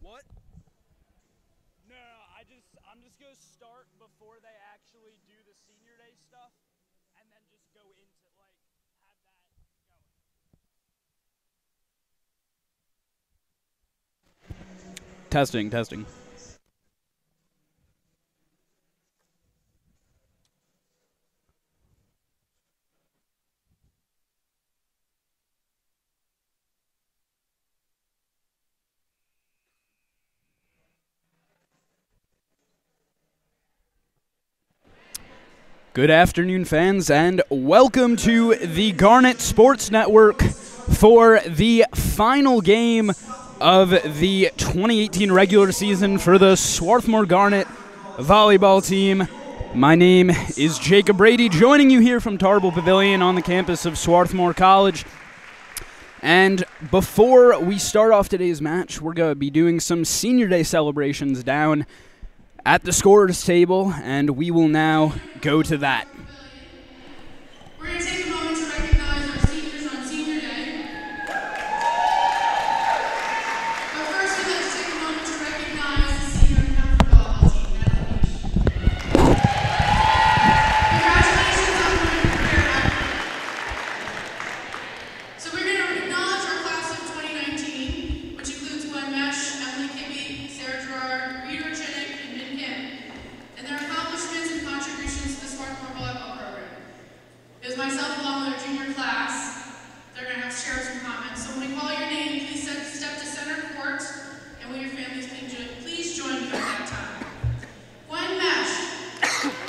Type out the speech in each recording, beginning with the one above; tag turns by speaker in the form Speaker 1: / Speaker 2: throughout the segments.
Speaker 1: What? No, I'm just gonna start before they actually do the senior day stuff, and then just go into have that going. Testing, testing. Good afternoon, fans, and welcome to the Garnet Sports Network for the final game of the 2018 regular season for the Swarthmore Garnet volleyball team. My name is Jacob Brady, joining you here from Tarbell Pavilion on the campus of Swarthmore College. And before we start off today's match, we're going to be doing some Senior Day celebrations down at the scorer's table, and we will now go to that.
Speaker 2: We're going to take a moment to recognize our seniors on Senior Day. But first, we'd like to take a moment to recognize the senior Haverford volleyball team. Congratulations on winning your career effort. So we're going to acknowledge our class of 2019, which includes Gwen Mesh, Emily Kibbe, Sarah Gerard, Rita Chinnick, and Min Kim, and their accomplishments and contributions to the Swarthmore volleyball program. It was myself along with our junior class. They're going to have to share some comments. So when we call your name, please step to center court, and will your families please join me at that time. Gwen Mesh.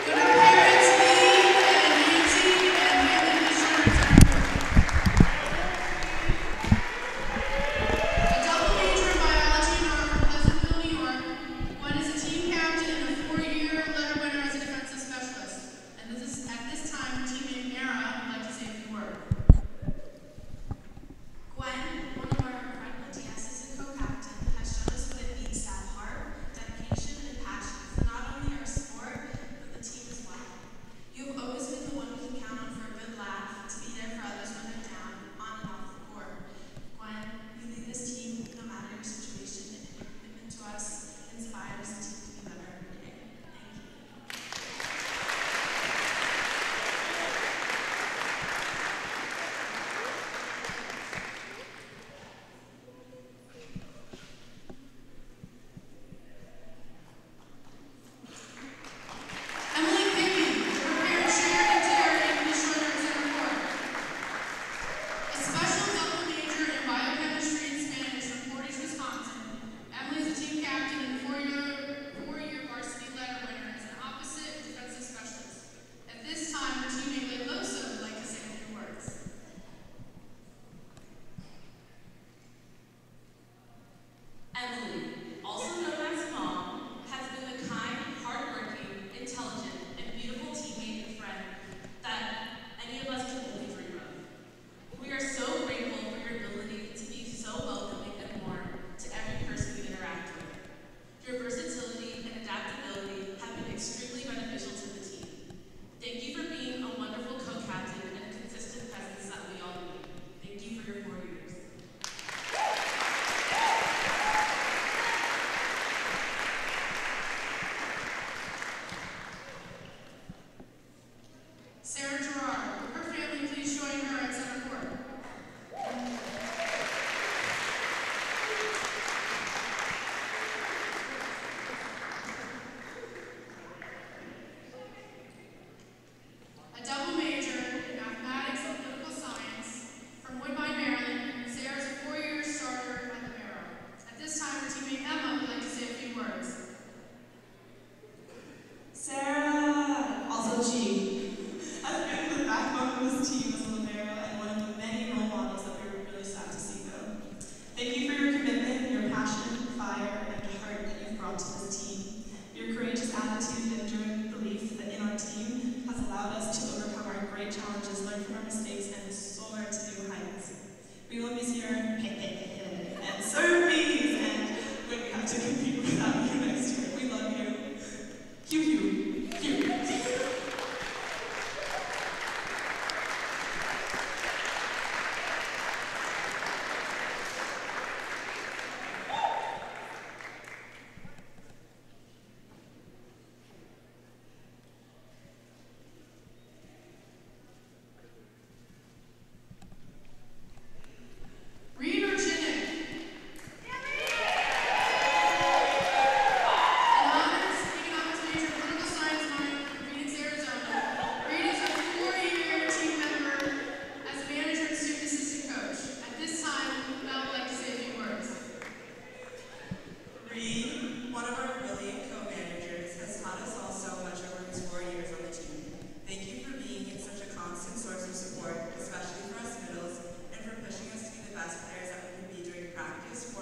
Speaker 2: Could our parents, Lee and Nancy and Haley, please join us at center court. A double major in biology and art from Pleasantville, New York. Gwen is a team captain and a 4-year letter winner as a defensive specialist. And at this time, her teammate Mara would like to say a few words.
Speaker 3: Gwen, one of our incredible DSs and co-captain, has shown us what it means to have heart, dedication, and passion for not only our sport, but the team as well. You have always been the one we can count on for a good laugh, to be there for others when they're down, on and off the court. Gwen, you lead this team no matter your situation, and your commitment to us inspires the team to be better every day. Thank you.
Speaker 2: Emily Kibbe, her parents Sharon and Terry, please join her at center court. A special double major in biochemistry and Spanish from Portage, Wisconsin. Emily is a team captain and 4-year varsity letter winner as an opposite defensive specialist. At this time, her teammate Lelosa would like to say a few words.
Speaker 3: Emily, also known as Mom, has been the kind, hardworking, intelligent, and beautiful teammate and friend that any of us can only dream of. We are so grateful for your ability to be so welcoming and warm to every person we interact with. Your versatility and adaptability have been extremely beneficial to the team. Thank you for being a wonderful co-captain and a consistent presence that we all need. Thank you for your 4 years.
Speaker 2: Sarah Gerard, will her family please join her at center court. A double major in mathematics and political science from Woodbine, Maryland. Sarah is a 4-year starter at the Barrow. At this time, her teammate Emma would like to say a few words.
Speaker 4: Sarah, also G, has been the backbone of this team as a libero and one of the many role models that we were really sad to see go. Thank you for your commitment, your passion, fire, and heart that you've brought to this team. Your courageous attitude and enduring belief that in our team has allowed us to overcome our great challenges, learn from our mistakes, and soar to new heights. We will miss your and service and when we have to compete without you next year. We love you. Hugh, Hugh, Hugh.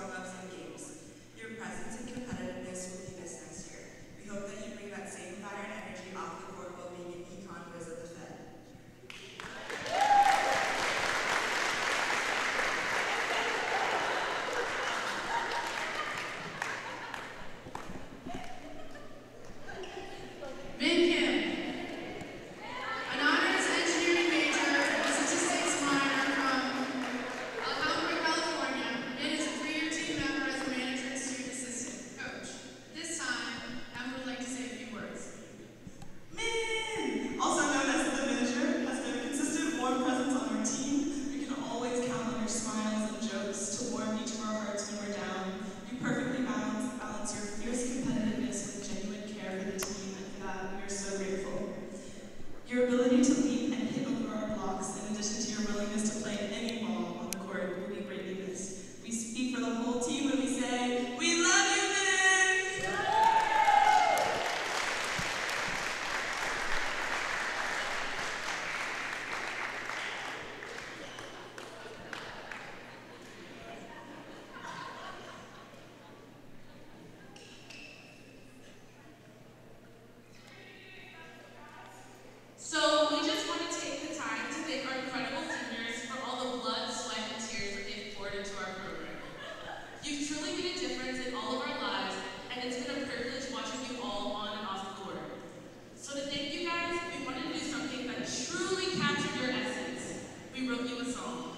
Speaker 4: warm-ups, and games. Your presence and competitiveness will be missed next year. We hope that you bring that same fire and energy off the court while being an econ whiz at the Fed.
Speaker 2: Min Kim, an honors engineering major and statistics minor from Haverford, California. Min is a 3-year team member as a manager and student assistant coach. This time, Emma would like to say a few words.
Speaker 4: Min! Also known as the manager, has been a consistent warm presence on our team. We can always count on your smiles and jokes to warm each of our hearts when we're down. You perfectly balance your fierce competitiveness with genuine care for the team, and for that, we are so grateful. Your ability to leap and hit over our blocks, in addition to your willingness to play any ball on the court, will be greatly missed. We speak for the whole team when we say, we love you, Min!
Speaker 3: So we just want to take the time to thank our incredible seniors for all the blood, sweat, and tears that they've poured into our program. You've truly made a difference in all of our lives, and it's been a privilege watching you all on and off the court. So to thank you guys, we wanted to do something that truly captured your essence. We wrote you a song.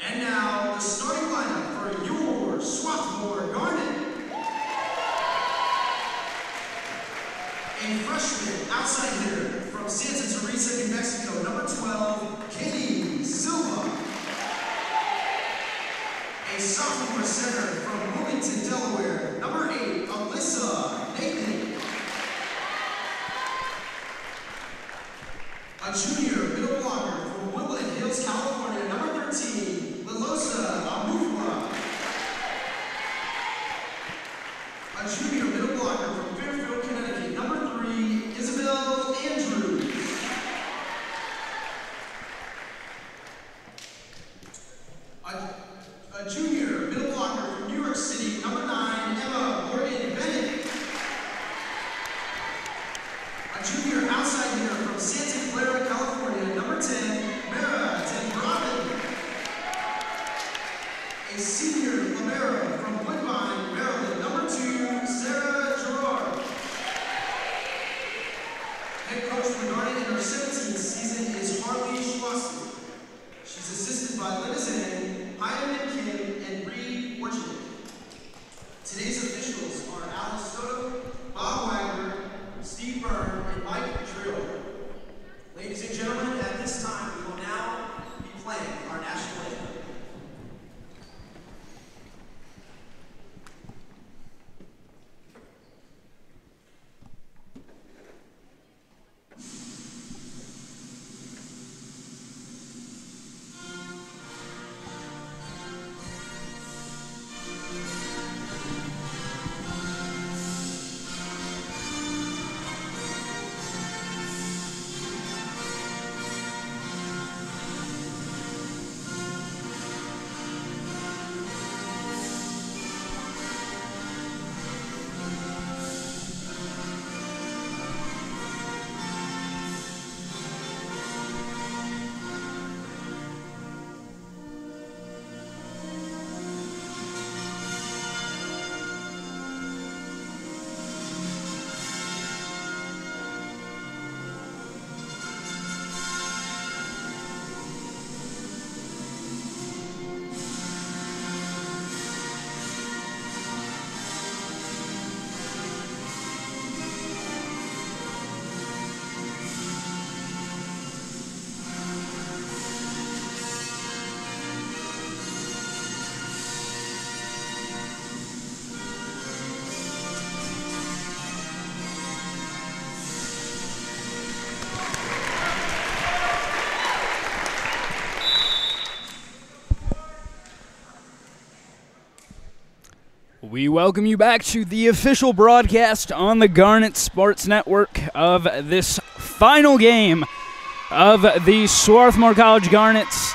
Speaker 5: And now, the starting lineup for your Swarthmore Garnet. A freshman outside hitter from Santa Teresa, New Mexico, number 12, Katie Silva. A sophomore center from Wilmington, Delaware, number 8, Alyssa Nathan. A junior middle blocker from Woodland Hills, California, number 13, Lilosa Amufwa. A junior middle blocker from Fairfield, Connecticut, number 3, Isabel Andrews. A junior middle blocker from New York City, number 9, Emma Morgan Bennett. A junior outside hitter from Santa Clara, California, number 10, Mara Tenbraven. A senior libero from Woodbine, Maryland, number 2, Sarah Gerard. Head coach for the Garnet in her 17th season is Harley Schwasser. She's assisted by Linda Zhang, Hyman Kim, and Reed Orchard. Today's officials are Alice Soto, Bob Wagner, Steve Byrne, and Mike Trill. Ladies and gentlemen, at this time, we will now be playing our national anthem.
Speaker 1: We welcome you back to the official broadcast on the Garnet Sports Network of this final game of the Swarthmore College Garnets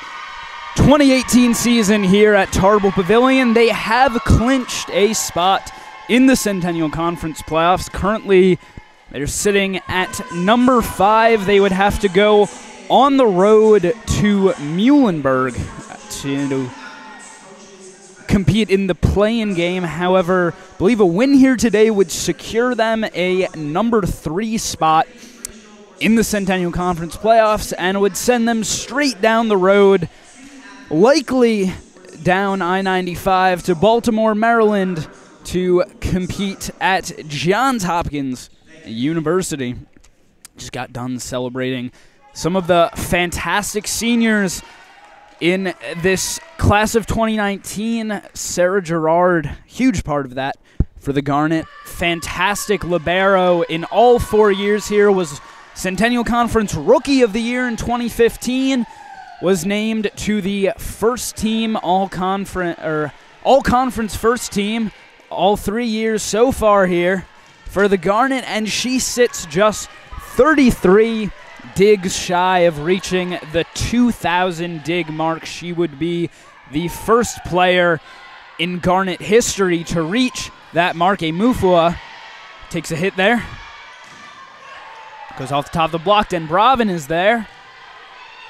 Speaker 1: 2018 season here at Tarble Pavilion. They have clinched a spot in the Centennial Conference playoffs. Currently, they're sitting at number 5. They would have to go on the road to Muhlenberg to compete in the play-in game. However, I believe a win here today would secure them a number 3 spot in the Centennial Conference playoffs and would send them straight down the road, likely down I-95 to Baltimore, Maryland, to compete at Johns Hopkins University. Just got done celebrating some of the fantastic seniors in this class of 2019. Sarah Gerard, huge part of that for the Garnet. Fantastic libero in all 4 years here. Was Centennial Conference Rookie of the Year in 2015. Was named to the first team all-conference first team all 3 years so far here for the Garnet, and she sits just 33 digs shy of reaching the 2,000 dig mark. She would be the first player in Garnet history to reach that mark. Amufua takes a hit there. Goes off the top of the block. Tenbraven is there.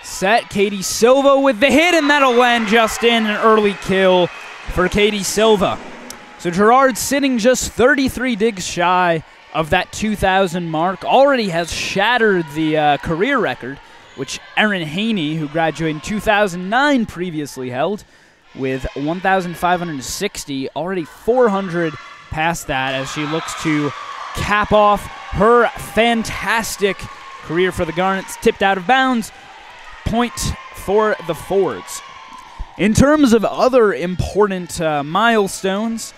Speaker 1: Set. Katie Silva with the hit, and that'll land just in. An early kill for Katie Silva. So Gerard sitting just 33 digs shy of that 2,000 mark, already has shattered the career record, which Erin Haney, who graduated in 2009, previously held, with 1,560, already 400 past that as she looks to cap off her fantastic career for the Garnets. Tipped out of bounds, point for the Fords. In terms of other important milestones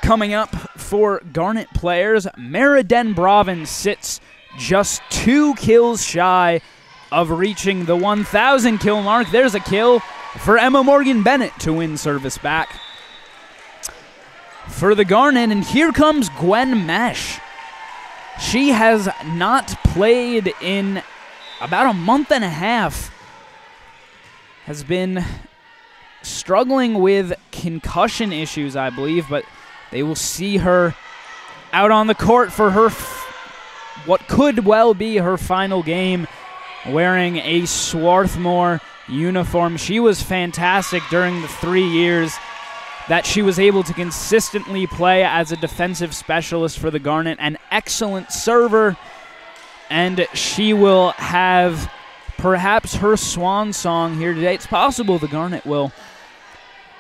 Speaker 1: coming up for Garnet players, Mara Denbravin sits just 2 kills shy of reaching the 1,000 kill mark. There's a kill for Emma Morgan Bennett to win service back for the Garnet. And here comes Gwen Mesh. She has not played in about a month and a half, has been struggling with concussion issues, I believe, but they will see her out on the court for her what could well be her final game, wearing a Swarthmore uniform. She was fantastic during the 3 years that she was able to consistently play as a defensive specialist for the Garnet. An excellent server, and she will have perhaps her swan song here today. It's possible the Garnet will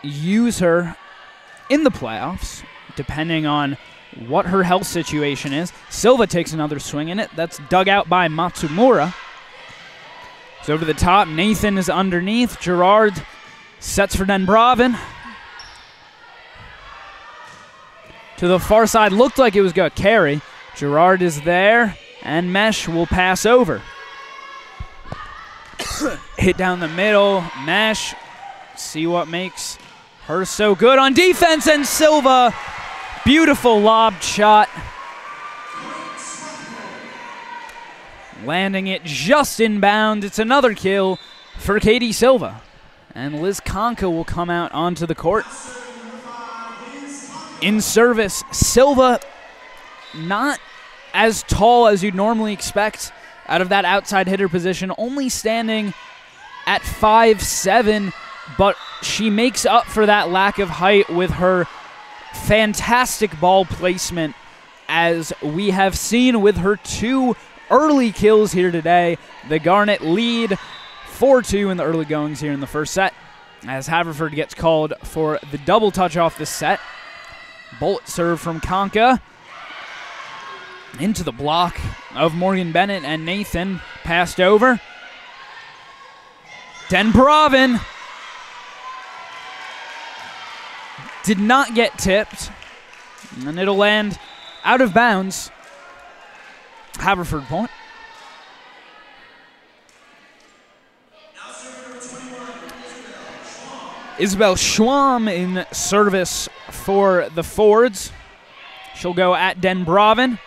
Speaker 1: use her in the playoffs, depending on what her health situation is. Silva takes another swing in it. That's dug out by Matsumura. It's over the top. Nathan is underneath. Gerard sets for Denbravin. To the far side, looked like it was going to carry. Gerard is there, and Mesh will pass over. Hit down the middle. Mesh, see what makes her so good on defense, and Silva, beautiful lobbed shot. Landing it just inbound. It's another kill for Katie Silva. And Liz Conca will come out onto the court. In service, Silva not as tall as you'd normally expect out of that outside hitter position, only standing at 5'7", but she makes up for that lack of height with her fantastic ball placement, as we have seen with her 2 early kills here today. The Garnet lead 4-2 in the early goings here in the first set, as Haverford gets called for the double touch off this set. Bullet serve from Conca into the block of Morgan Bennett, and Nathan passed over. Denbravin did not get tipped, and it'll land out of bounds. Haverford point. Isabel Schwam in service for the Fords. She'll go at Denbravin.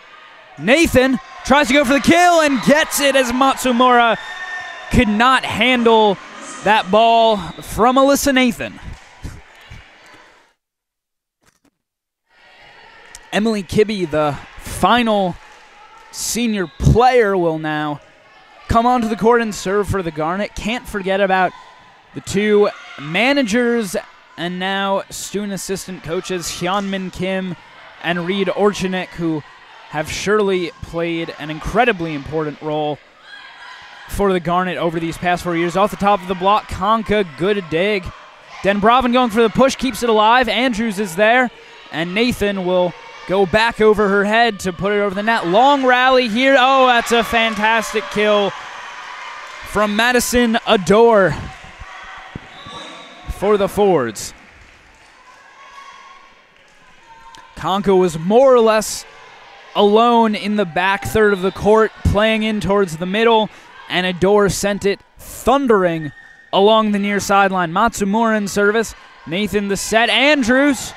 Speaker 1: Nathan tries to go for the kill and gets it, as Matsumura could not handle that ball from Alyssa Nathan. Emily Kibbe, the final senior player, will now come onto the court and serve for the Garnet. Can't forget about the 2 managers and now student assistant coaches, Hyunmin Kim and Reed Orchanik, who have surely played an incredibly important role for the Garnet over these past 4 years. Off the top of the block, Conca, good dig. Denbravin going for the push, keeps it alive. Andrews is there, and Nathan will go back over her head to put it over the net. Long rally here. Oh, that's a fantastic kill from Madison Adore for the Fords. Conca was more or less alone in the back third of the court, playing in towards the middle, and Adore sent it thundering along the near sideline. Matsumura in service. Nathan the set. Andrews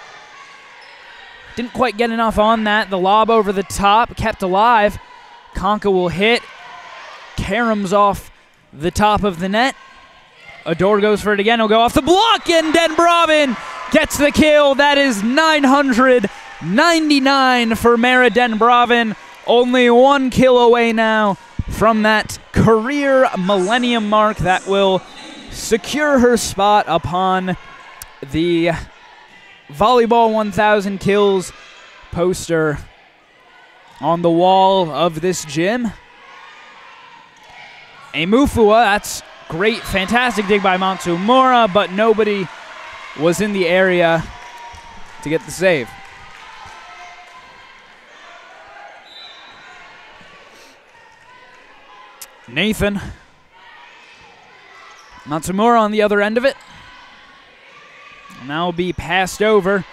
Speaker 1: didn't quite get enough on that. The lob over the top, kept alive. Conca will hit. Karam's off the top of the net. Adore goes for it again. He'll go off the block, and Denbravin gets the kill. That is 999 for Mara Denbravin. Only 1 kill away now from that career millennium mark that will secure her spot upon the Volleyball 1,000 kills poster on the wall of this gym. A Mufua, that's great, fantastic dig by Matsumura, but nobody was in the area to get the save. Nathan. Matsumura on the other end of it. And that'll be passed over.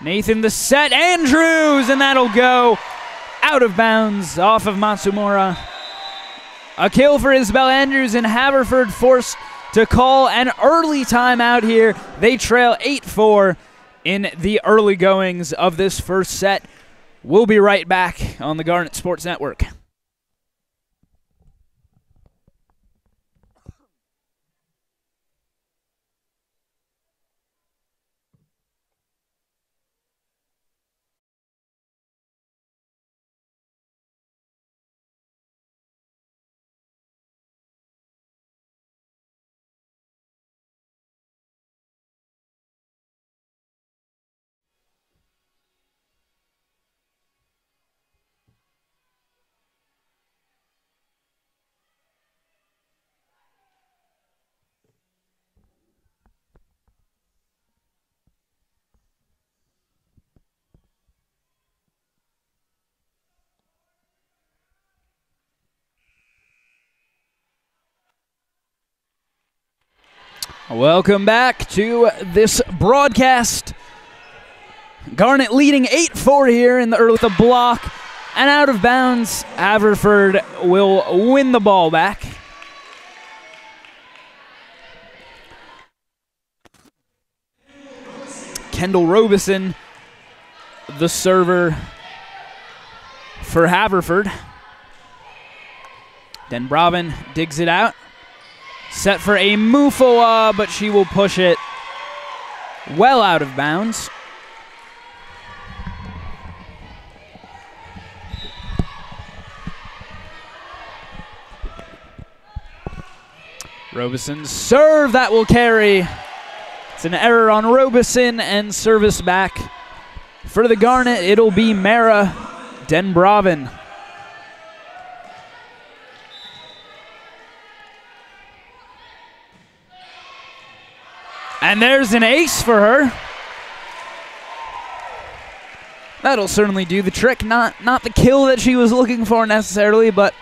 Speaker 1: Nathan the set, Andrews, and that'll go out of bounds off of Matsumura. A kill for Isabel Andrews, and Haverford forced to call an early timeout here. They trail 8-4 in the early goings of this first set. We'll be right back on the Garnet Sports Network. Welcome back to this broadcast. Garnet leading 8-4 here in the early block, and out of bounds. Haverford will win the ball back. Kendall Robeson, the server for Haverford. Den Braven digs it out. Set for a Mufua, but she will push it well out of bounds. Robeson's serve, that will carry. It's an error on Robeson, and service back for the Garnet. It'll be Mara Den Braven. And there's an ace for her. That'll certainly do the trick. Not the kill that she was looking for necessarily, but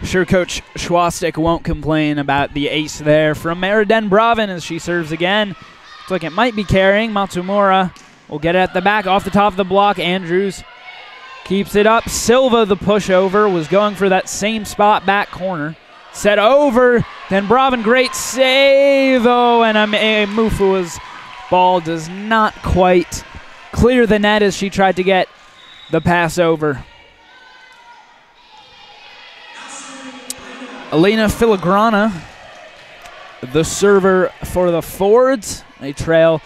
Speaker 1: sure Coach Schwastik won't complain about the ace there from Mara Den Braven as she serves again. Looks like it might be carrying. Matsumura will get it at the back off the top of the block. Andrews keeps it up. Silva, the pushover, was going for that same spot back corner. Set over, Den Braven, great save. Oh, and Mufua's ball does not quite clear the net as she tried to get the pass over. Elena Filigrana, the server for the Fords. They trail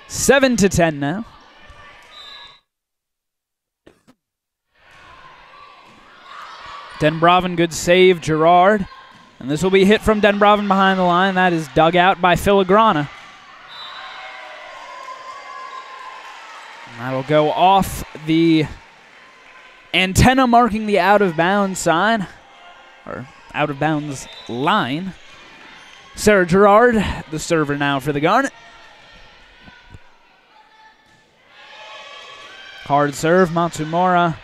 Speaker 1: 7-10 now. Den Braven, good save, Gerard. And this will be hit from Den Braven behind the line. That is dug out by Filigrana. And that'll go off the antenna marking the out-of-bounds sign, or out-of-bounds line. Sarah Gerard, the server now for the Garnet. Hard serve, Matsumura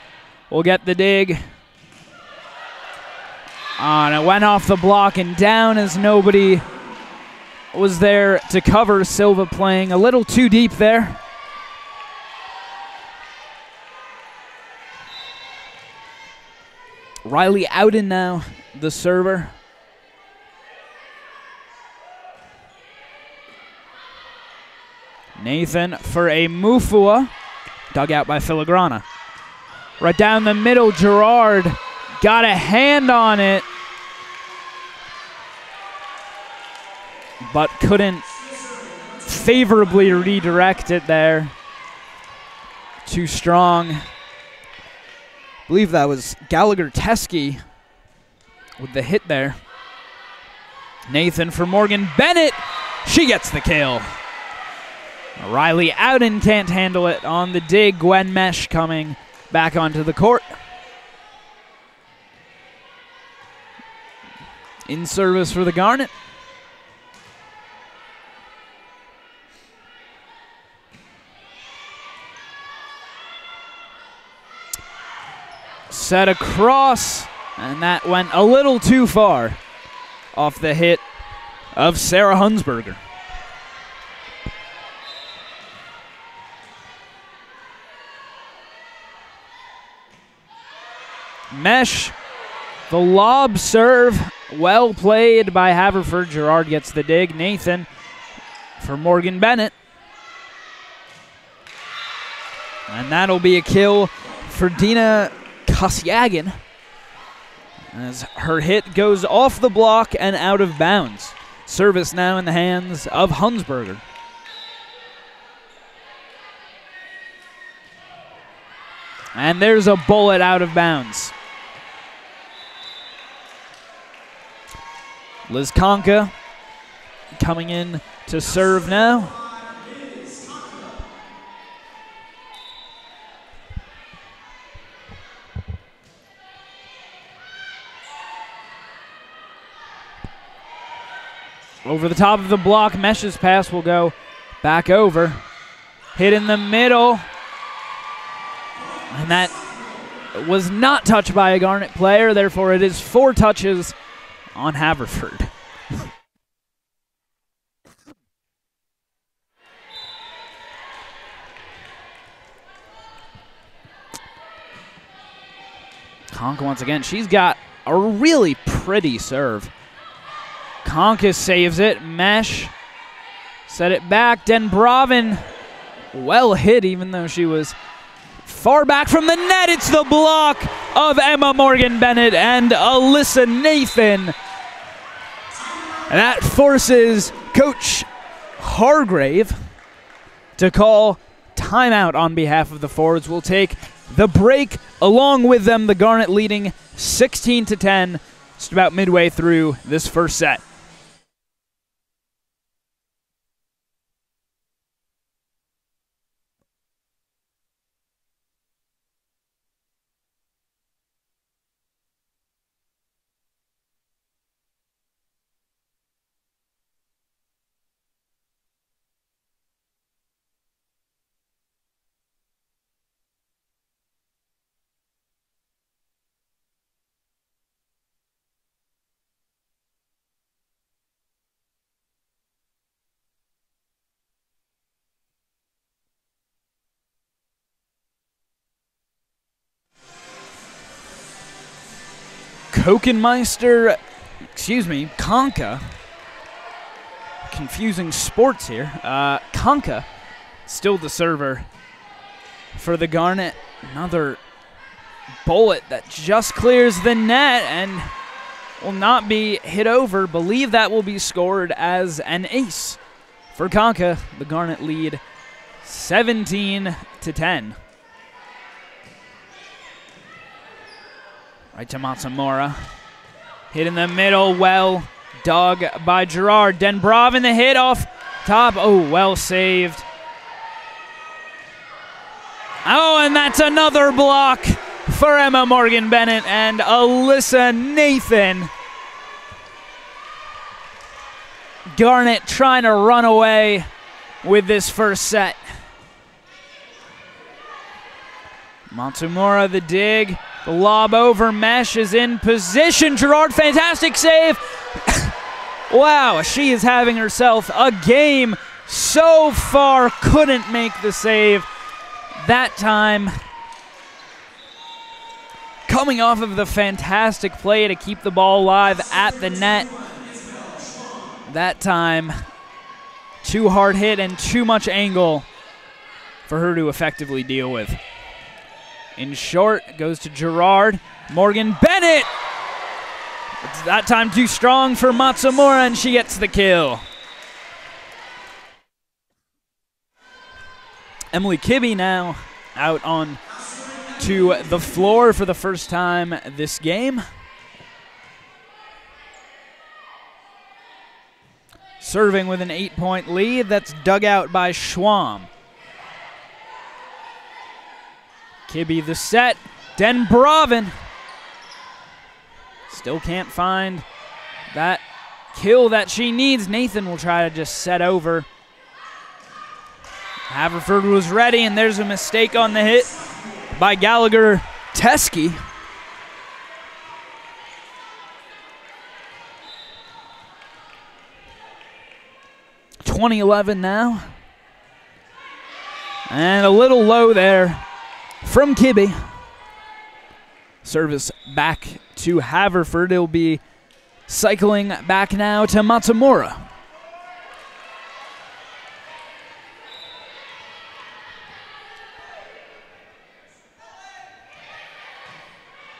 Speaker 1: will get the dig. And it went off the block and down as nobody was there to cover. Silva playing a little too deep there. Riley Ouden now, the server. Nathan for a Mufua. Dug out by Filigrana. Right down the middle, Gerard got a hand on it, but couldn't favorably redirect it there. Too strong. I believe that was Gallagher Teskey with the hit there. Nathan for Morgan Bennett. She gets the kill. Riley Ouden can't handle it on the dig. Gwen Mesh coming back onto the court. in service for the Garnet. Set across, and that went a little too far off the hit of Sarah Hunsberger. Mesh, the lob serve, well played by Haverford. Gerard gets the dig. Nathan for Morgan Bennett. And that'll be a kill for Dina Kosyagan as her hit goes off the block and out of bounds. Service now in the hands of Hunsberger. And there's a bullet out of bounds. Liz Konka coming in to serve now. Over the top of the block, Mesh's pass will go back over. Hit in the middle. And that was not touched by a Garnet player, therefore it is 4 touches on Haverford. Konka once again, she's got a really pretty serve. Konka saves it. Mesh set it back. Denbravin well hit, even though she was far back from the net. It's the block of Emma Morgan Bennett and Alyssa Nathan. And that forces Coach Hargrave to call timeout on behalf of the forwards. We'll take the break along with them. The Garnet leading 16-10, just about midway through this first set. Konka. Confusing sports here. Konka, still the server for the Garnet. Another bullet that just clears the net and will not be hit over. Believe that will be scored as an ace for Konka. The Garnet lead 17-10. Right to Matsumura. Hit in the middle, well dug by Gerard. Denbravin, the hit off top. Oh, well saved. Oh, and that's another block for Emma Morgan Bennett and Alyssa Nathan. Garnet trying to run away with this first set. Matsumura, the dig. The lob over, Mesh is in position. Gerard, fantastic save. Wow, she is having herself a game so far. Couldn't make the save that time. Coming off of the fantastic play to keep the ball alive at the net. That time, too hard hit and too much angle for her to effectively deal with. In short, goes to Gerard. Morgan Bennett! It's that time too strong for Matsumura, and she gets the kill. Emily Kibbe now out on to the floor for the first time this game. Serving with an 8-point lead. That's dug out by Schwam. Kibbe the set. Denbravin still can't find that kill that she needs. Nathan will try to just set over. Haverford was ready, and there's a mistake on the hit by Gallagher Teskey. .2011 now. And a little low there from Kibbe. Service back to Haverford. It'll be cycling back now to Matsumura.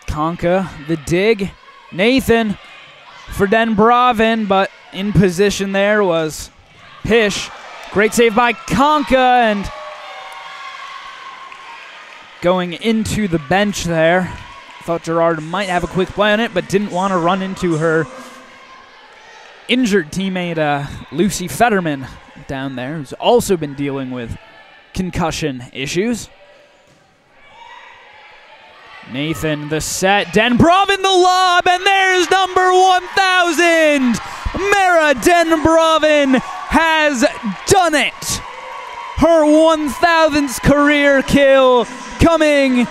Speaker 1: Conca, the dig. Nathan for Den Bravin, but in position there was Pish. Great save by Conca, and going into the bench there. Thought Gerard might have a quick play on it, but didn't want to run into her injured teammate, Lucy Fetterman, down there, who's also been dealing with concussion issues. Nathan, the set. Den Bravin, the lob, and there's number 1,000. Mara Den Bravin has done it. Her 1,000th career kill coming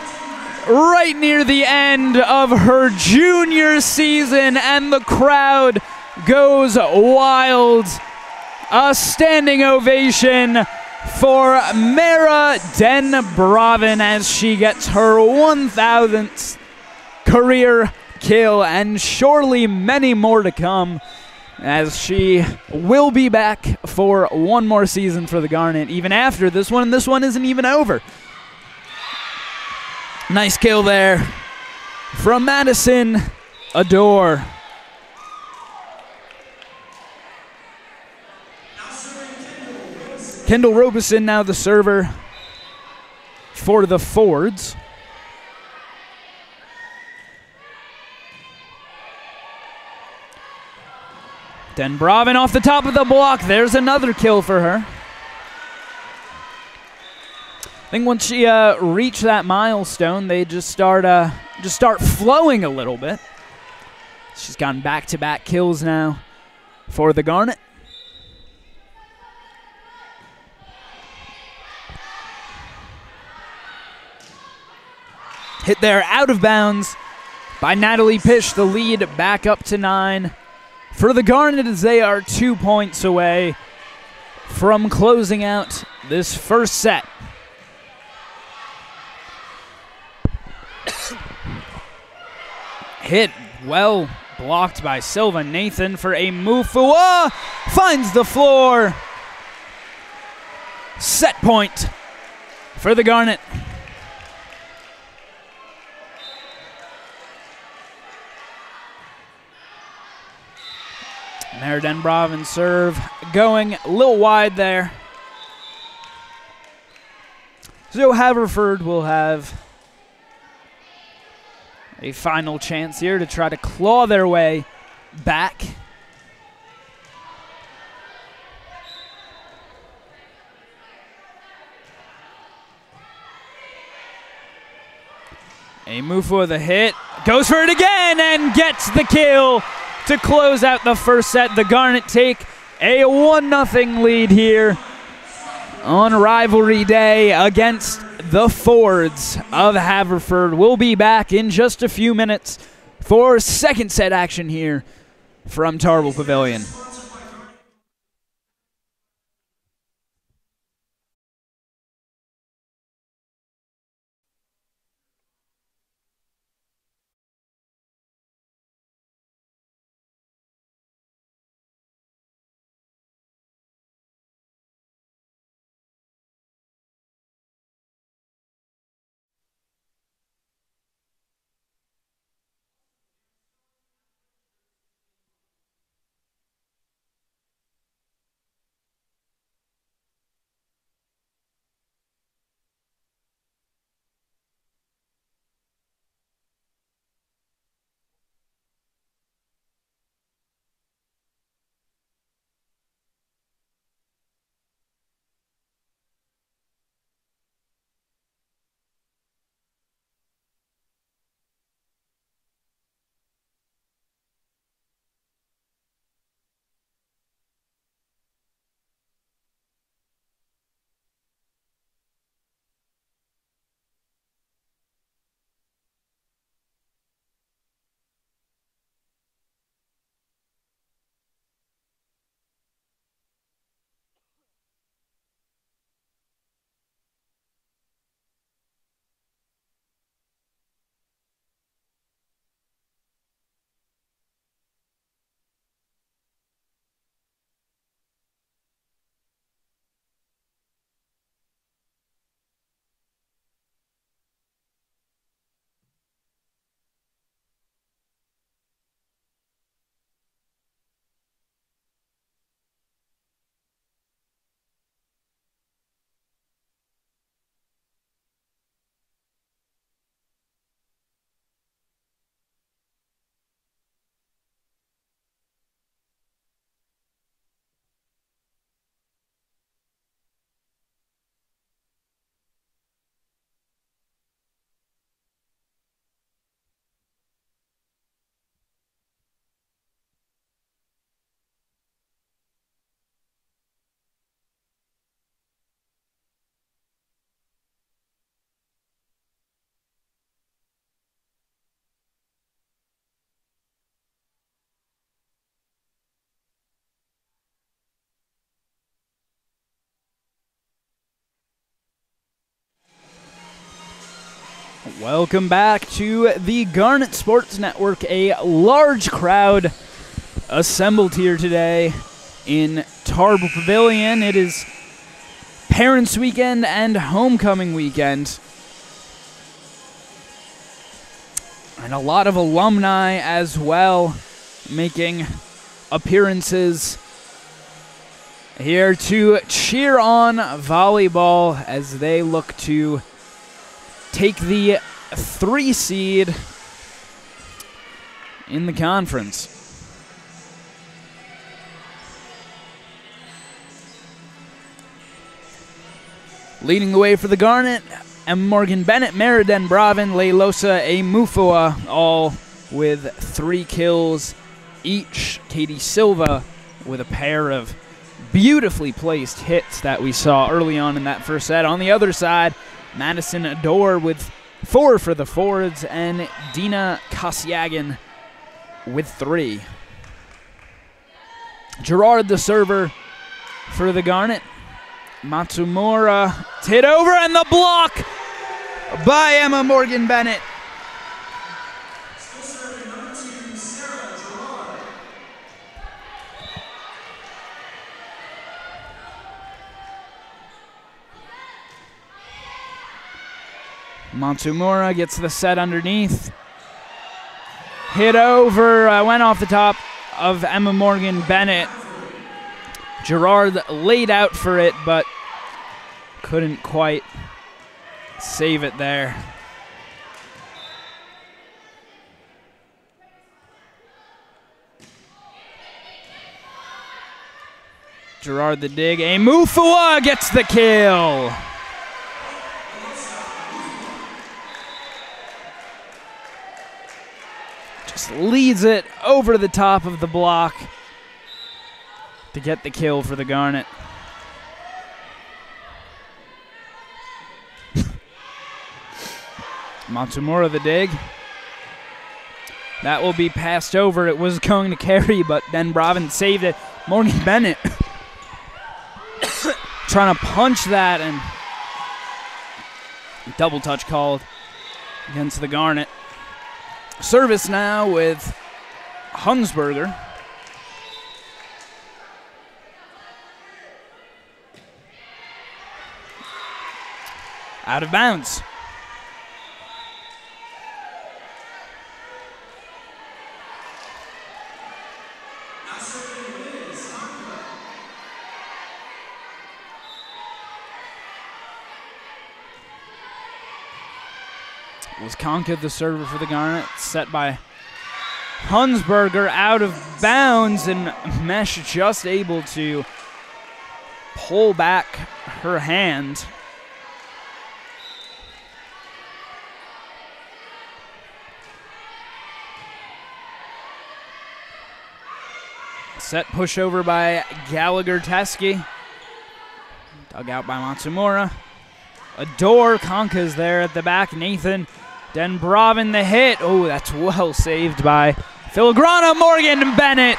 Speaker 1: right near the end of her junior season, and the crowd goes wild. A standing ovation for Mara Den Bravin as she gets her 1,000th career kill, and surely many more to come, as she will be back for one more season for the Garnet even after this one, and this one isn't even over. Nice kill there from Madison Adore. Kendall Robeson now the server for the Fords. Den Bravin off the top of the block. There's another kill for her. I think once she reach that milestone, they just start flowing a little bit. She's gotten back-to-back kills now for the Garnet. Hit there out of bounds by Natalie Pish. The lead back up to 9 for the Garnet, as they are 2 points away from closing out this first set. Hit well blocked by Silva. Nathan for a Mufua. Finds the floor. Set point for the Garnet. Mara Den Bravin serve going a little wide there. So Haverford will have a final chance here to try to claw their way back. A move for the hit. Goes for it again and gets the kill to close out the first set. The Garnet take a 1-0 lead here on Rivalry Day against the Fords of Haverford. We'll be back in just a few minutes for second set action here from Tarble Pavilion. Welcome back to the Garnet Sports Network. A large crowd assembled here today in Tarbell Pavilion. It is Parents' Weekend and Homecoming Weekend. And a lot of alumni as well making appearances here to cheer on volleyball as they look to take the 3 seed in the conference. Leading the way for the Garnet, Emma Morgan Bennett, Meriden Bravin, Leilosa Amufua, all with 3 kills each. Katie Silva with a pair of beautifully placed hits that we saw early on in that first set. On the other side, Madison Adore with 4 for the forwards, and Dina Kosyagan with 3. Gerard, the server for the Garnet. Matsumura hit over, and the block by Emma Morgan Bennett.
Speaker 5: Still serving number 2, Sarah Gerard.
Speaker 1: Matsumura gets the set underneath. Hit over, went off the top of Emma Morgan Bennett. Gerard laid out for it, but couldn't quite save it there. Gerard the dig. Amufua gets the kill. Just leads it over the top of the block to get the kill for the Garnet. Matsumura the dig. That will be passed over. It was going to carry, but then Bravin saved it. Morgan Bennett trying to punch that, and double touch called against the Garnet. Service now with Hunsberger. Out of bounds. Was Conka the server for the Garnet, set by Hunsberger, out of bounds, and Mesh just able to pull back her hand. Set pushover by Gallagher-Teskey. Dug out by Matsumura. Adore, Conka's there at the back. Nathan Denbravin the hit. Oh, that's well saved by Filigrana. Morgan Bennett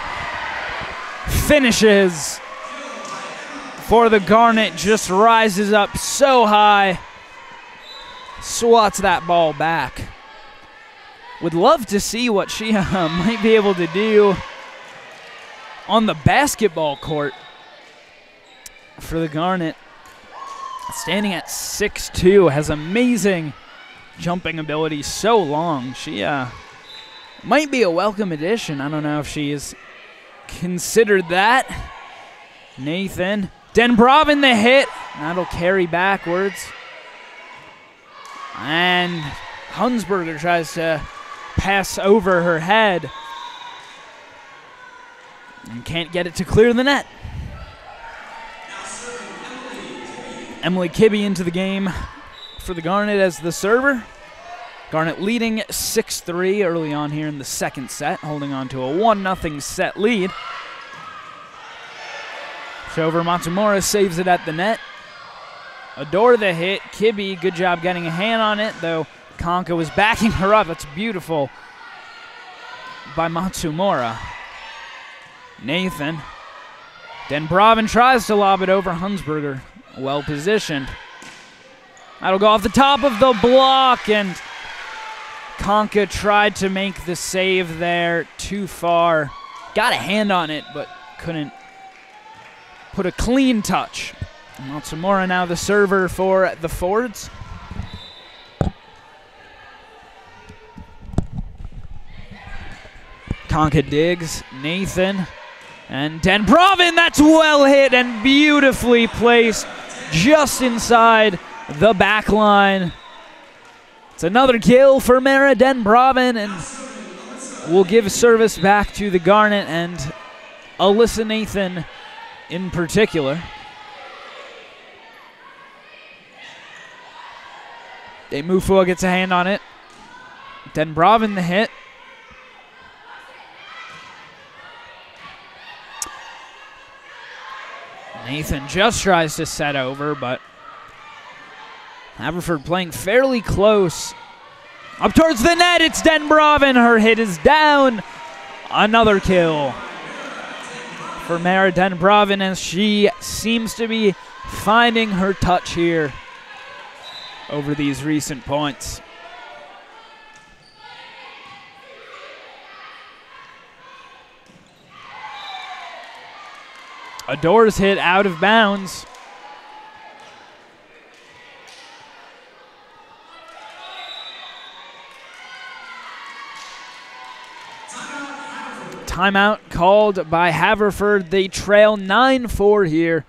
Speaker 1: finishes for the Garnet. Just rises up so high. Swats that ball back. Would love to see what she might be able to do on the basketball court for the Garnet. Standing at 6'2", has amazing jumping ability, so long. She might be a welcome addition. I don't know if she is considered that. Nathan Denbravin the hit. That'll carry backwards. And Hunsberger tries to pass over her head and can't get it to clear the net. Emily Kibbe into the game for the Garnet as the server. Garnet leading 6-3 early on here in the second set, holding on to a 1-0 set lead. Shover Matsumura saves it at the net. Adore the hit. Kibbe, good job getting a hand on it, though Conka was backing her up. That's beautiful by Matsumura. Nathan Denbravin tries to lob it over. Hunsberger well positioned. That'll go off the top of the block, and Conca tried to make the save there, too far. Got a hand on it, but couldn't put a clean touch. Matsumura now the server for the Fords. Conca digs, Nathan, and Denbravin, that's well hit and beautifully placed just inside the back line. It's another kill for Mara Denbravin, and we'll give service back to the Garnet and Alyssa Nathan in particular. Demufua gets a hand on it. Denbravin the hit. Nathan just tries to set over, but Haverford playing fairly close. Up towards the net, it's Denbravin. Her hit is down. Another kill for Mara Denbravin as she seems to be finding her touch here over these recent points. Ador's hit out of bounds. Timeout called by Haverford. They trail 9-4 here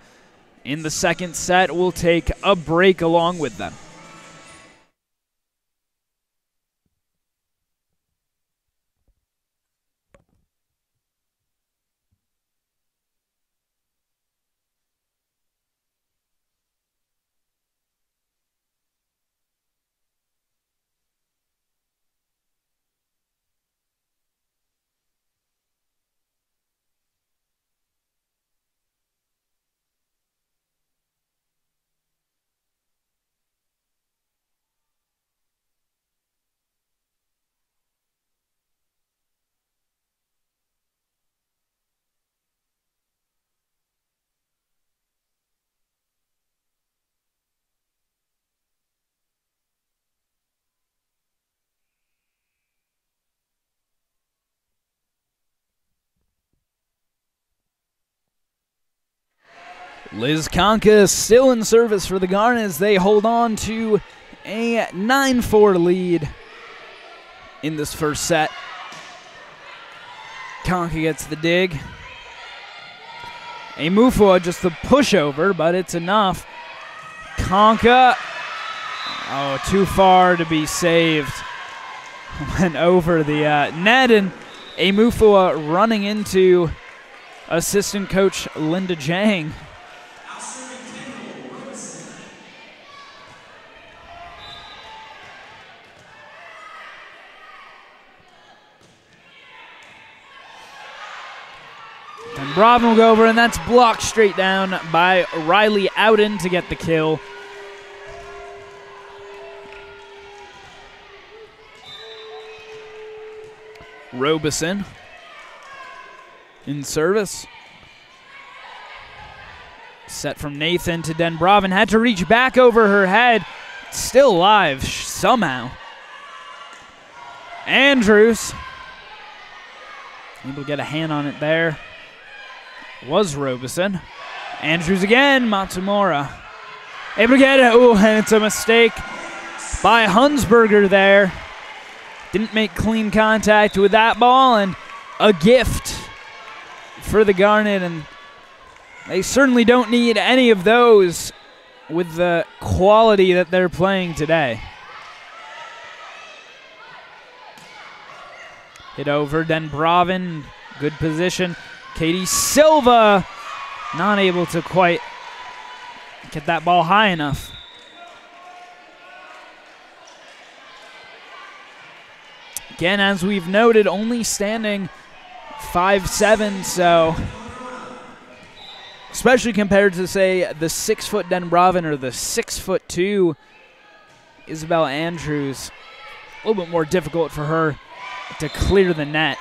Speaker 1: in the second set. We'll take a break along with them. Liz Conca still in service for the Garnet as they hold on to a 9-4 lead in this first set. Conca gets the dig. Emufua just the pushover, but it's enough. Conca, oh, too far to be saved. Went over the net, and Emufua running into assistant coach Linda Jang. Denbravin will go over, and that's blocked straight down by Riley Ouden to get the kill. Robeson in service. Set from Nathan to Denbravin. Had to reach back over her head. Still alive somehow. Andrews able to get a hand on it there. Was Robeson. Andrews again, Matsumura. Able to get it, ooh, and it's a mistake by Hunsberger there. Didn't make clean contact with that ball, and a gift for the Garnet, and they certainly don't need any of those with the quality that they're playing today. Hit over, Denbravin, good position. Katie Silva not able to quite get that ball high enough. Again, as we've noted, only standing 5'7", so especially compared to, say, the 6-foot Denbravin or the 6'2" Isabel Andrews, a little bit more difficult for her to clear the net.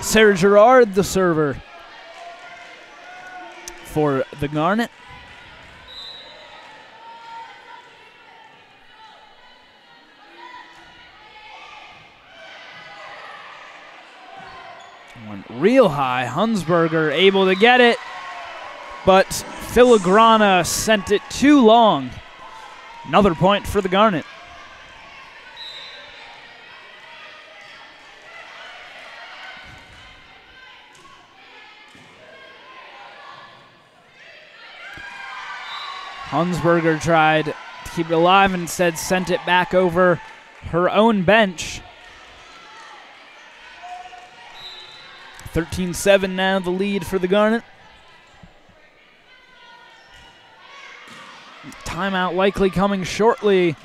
Speaker 1: Sarah Gerard, the server. for the Garnet. Went real high. Hunsberger able to get it, but Filigrana sent it too long. Another point for the Garnet. Hunsberger tried to keep it alive and instead sent it back over her own bench. 13-7 now, the lead for the Garnet. Timeout likely coming shortly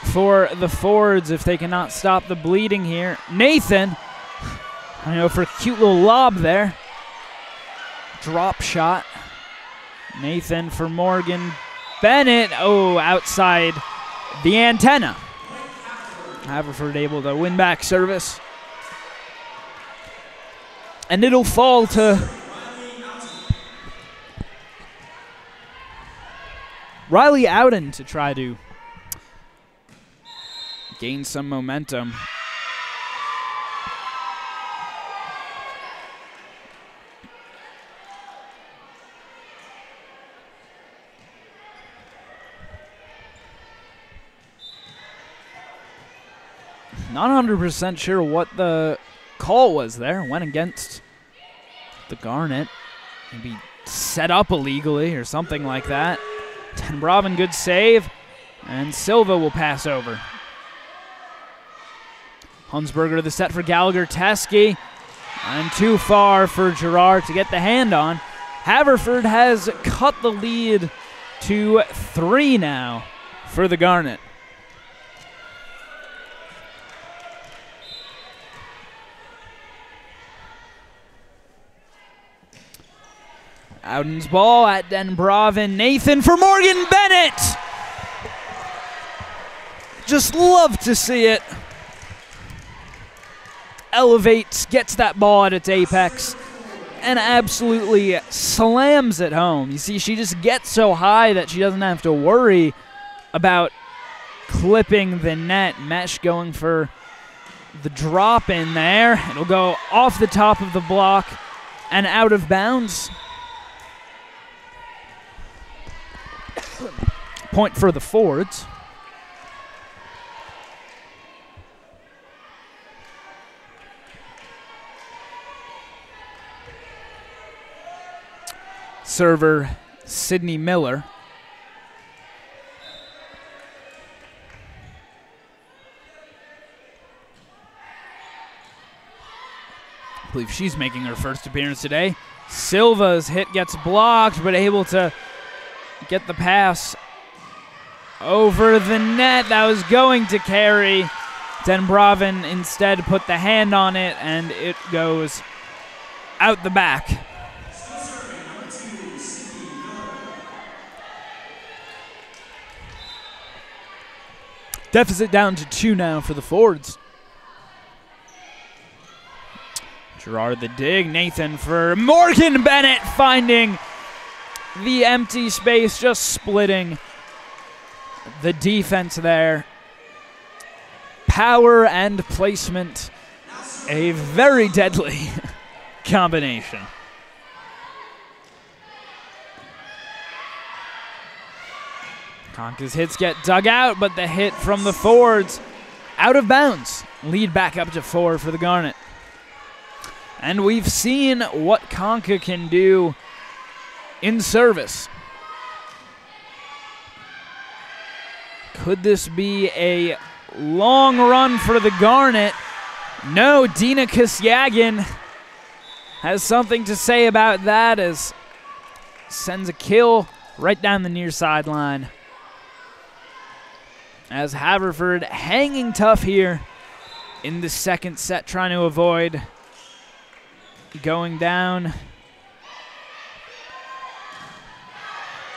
Speaker 1: for the Fords if they cannot stop the bleeding here. Nathan, I know, for a cute little lob there. Drop shot. Nathan for Morgan Bennett. Oh, outside the antenna. Haverford able to win back service. And it'll fall to Riley Ouden to try to gain some momentum. Not 100% sure what the call was there. Went against the Garnet. Maybe set up illegally or something like that. Den Braven, good save. And Silva will pass over. Hunsberger to the set for Gallagher. Teskey. And too far for Girard to get the hand on. Haverford has cut the lead to 3 now for the Garnet. Ouden's ball at Den Braven. Nathan for Morgan Bennett. Just love to see it. Elevates, gets that ball at its apex, and absolutely slams it home. You see, she just gets so high that she doesn't have to worry about clipping the net. Mesh going for the drop in there. It'll go off the top of the block and out of bounds. Point for the Fords. Server Sydney Miller. I believe she's making her first appearance today. Silva's hit gets blocked, but able to get the pass over the net. That was going to carry. Den Braven instead put the hand on it, and it goes out the back. Deficit down to 2 now for the Fords. Girard the dig. Nathan for Morgan Bennett, finding the empty space, just splitting the defense there. Power and placement, a very deadly combination. Conca's hits get dug out, but the hit from the Fords out of bounds. Lead back up to 4 for the Garnet. And we've seen what Conca can do in service. Could this be a long run for the Garnet? No, Dina Kasyagin has something to say about that as sends a kill right down the near sideline. As Haverford hanging tough here in the second set, trying to avoid going down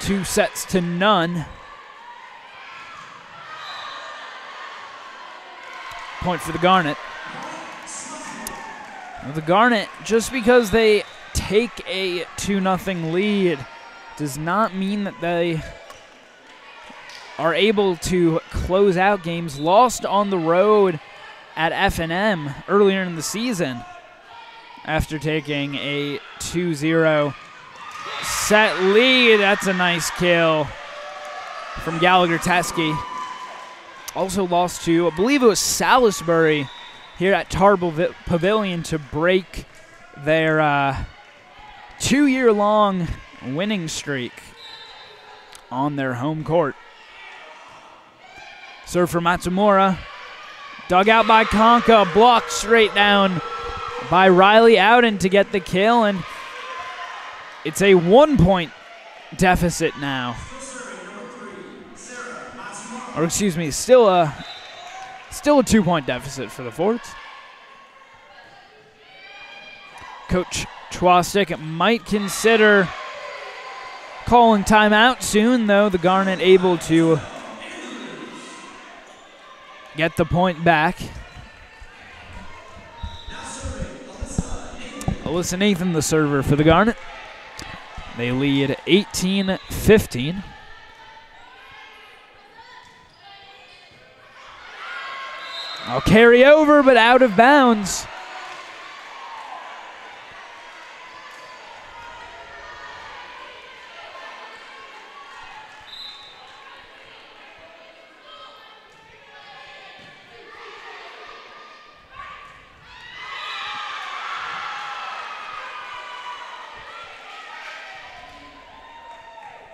Speaker 1: 2-0. Point for the Garnet. Now the Garnet, just because they take a 2-0 lead does not mean that they are able to close out games. Lost on the road at F&M earlier in the season after taking a 2-0 set lead. That's a nice kill from Gallagher Teskey. Also lost to, I believe it was Salisbury here at Tarbell Pavilion to break their 2-year-long winning streak on their home court. Serve for Matsumura. Dug out by Konka. Blocked straight down by Riley Ouden to get the kill. And it's a 1-point deficit now. Or excuse me, still a 2-point deficit for the Forts. Coach Chwastik might consider calling timeout soon, though. The Garnet able to get the point back. Alyssa Nathan, the server for the Garnet. They lead 18-15. I'll carry over, but out of bounds.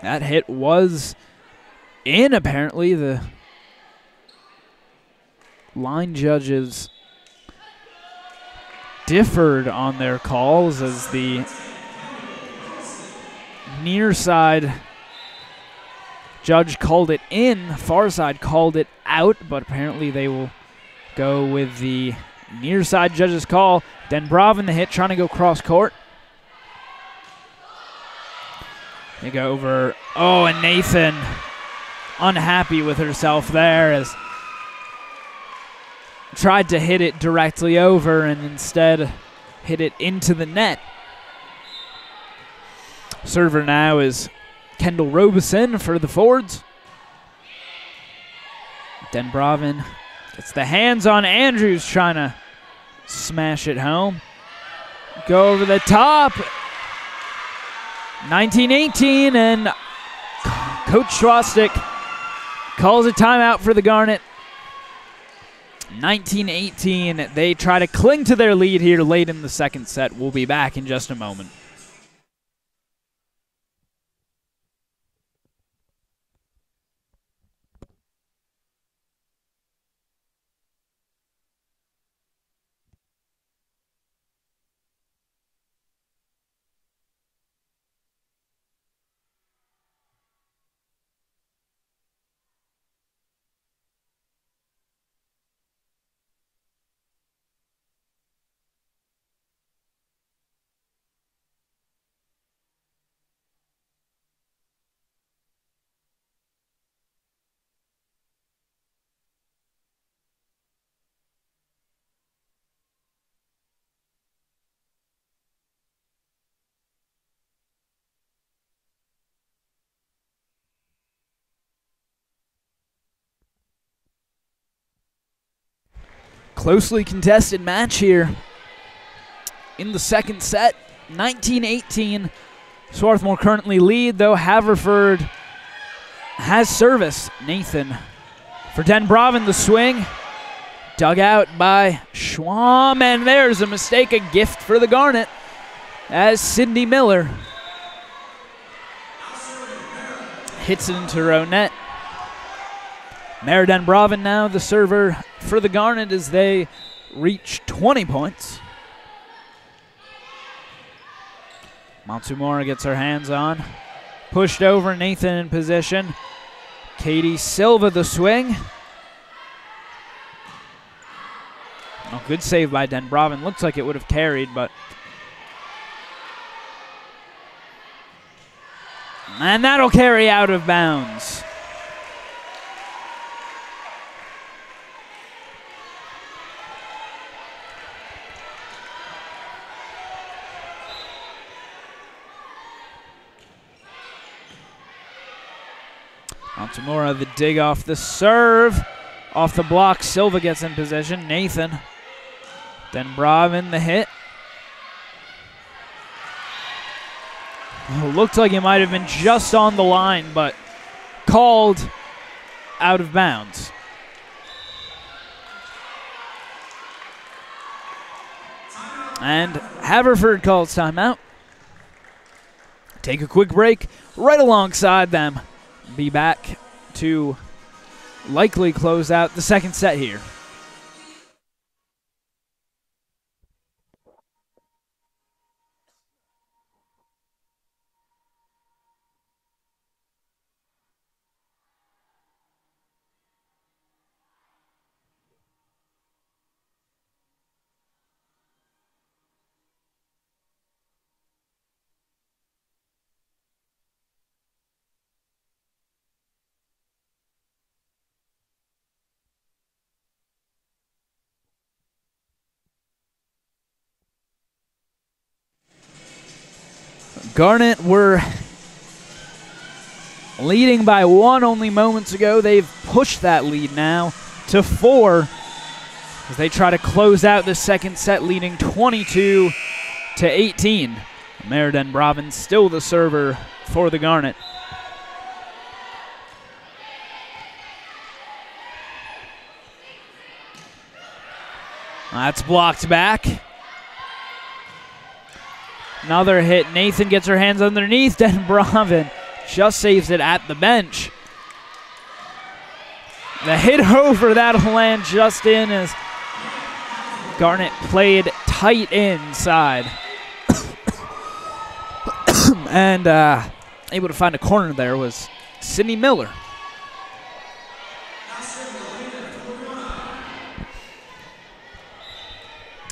Speaker 1: That hit was in, apparently. The line judges differed on their calls as the near side judge called it in, far side called it out, but apparently they will go with the near side judge's call. Denbraven the hit, trying to go cross court. They go over. Oh, and Nathan unhappy with herself there as tried to hit it directly over and instead hit it into the net. Server now is Kendall Robeson for the Fords. Denbraven gets the hands on Andrews, trying to smash it home. Go over the top. 19-18, and Coach Schwastik calls a timeout for the Garnet. 19-18, they try to cling to their lead here late in the second set. We'll be back in just a moment. Closely contested match here in the second set. 19-18. Swarthmore currently lead, though Haverford has service. Nathan for Denbraven, the swing. Dug out by Schwam, and there's a mistake, a gift for the Garnet as Sydney Miller hits it into her own net. Mara Denbraven now the server for the Garnet as they reach 20 points. Matsumura gets her hands on. Pushed over, Nathan in position. Katie Silva the swing. Oh, good save by Denbraven. Looks like it would have carried, but... And that'll carry out of bounds. Altamora the dig off the serve. Off the block, Silva gets in position. Nathan. Then Bravin the hit. Oh, looked like it might have been just on the line, but called out of bounds. And Haverford calls timeout. Take a quick break right alongside them. Be back to likely close out the second set here. Garnet were leading by 1 only moments ago. They've pushed that lead now to 4 as they try to close out the second set, leading 22-18. Meriden Bravin still the server for the Garnet. That's blocked back. Another hit. Nathan gets her hands underneath. Then Bravin just saves it at the bench. The hit over that'll land just in as Garnet played tight inside. And able to find a corner there was Sydney Miller.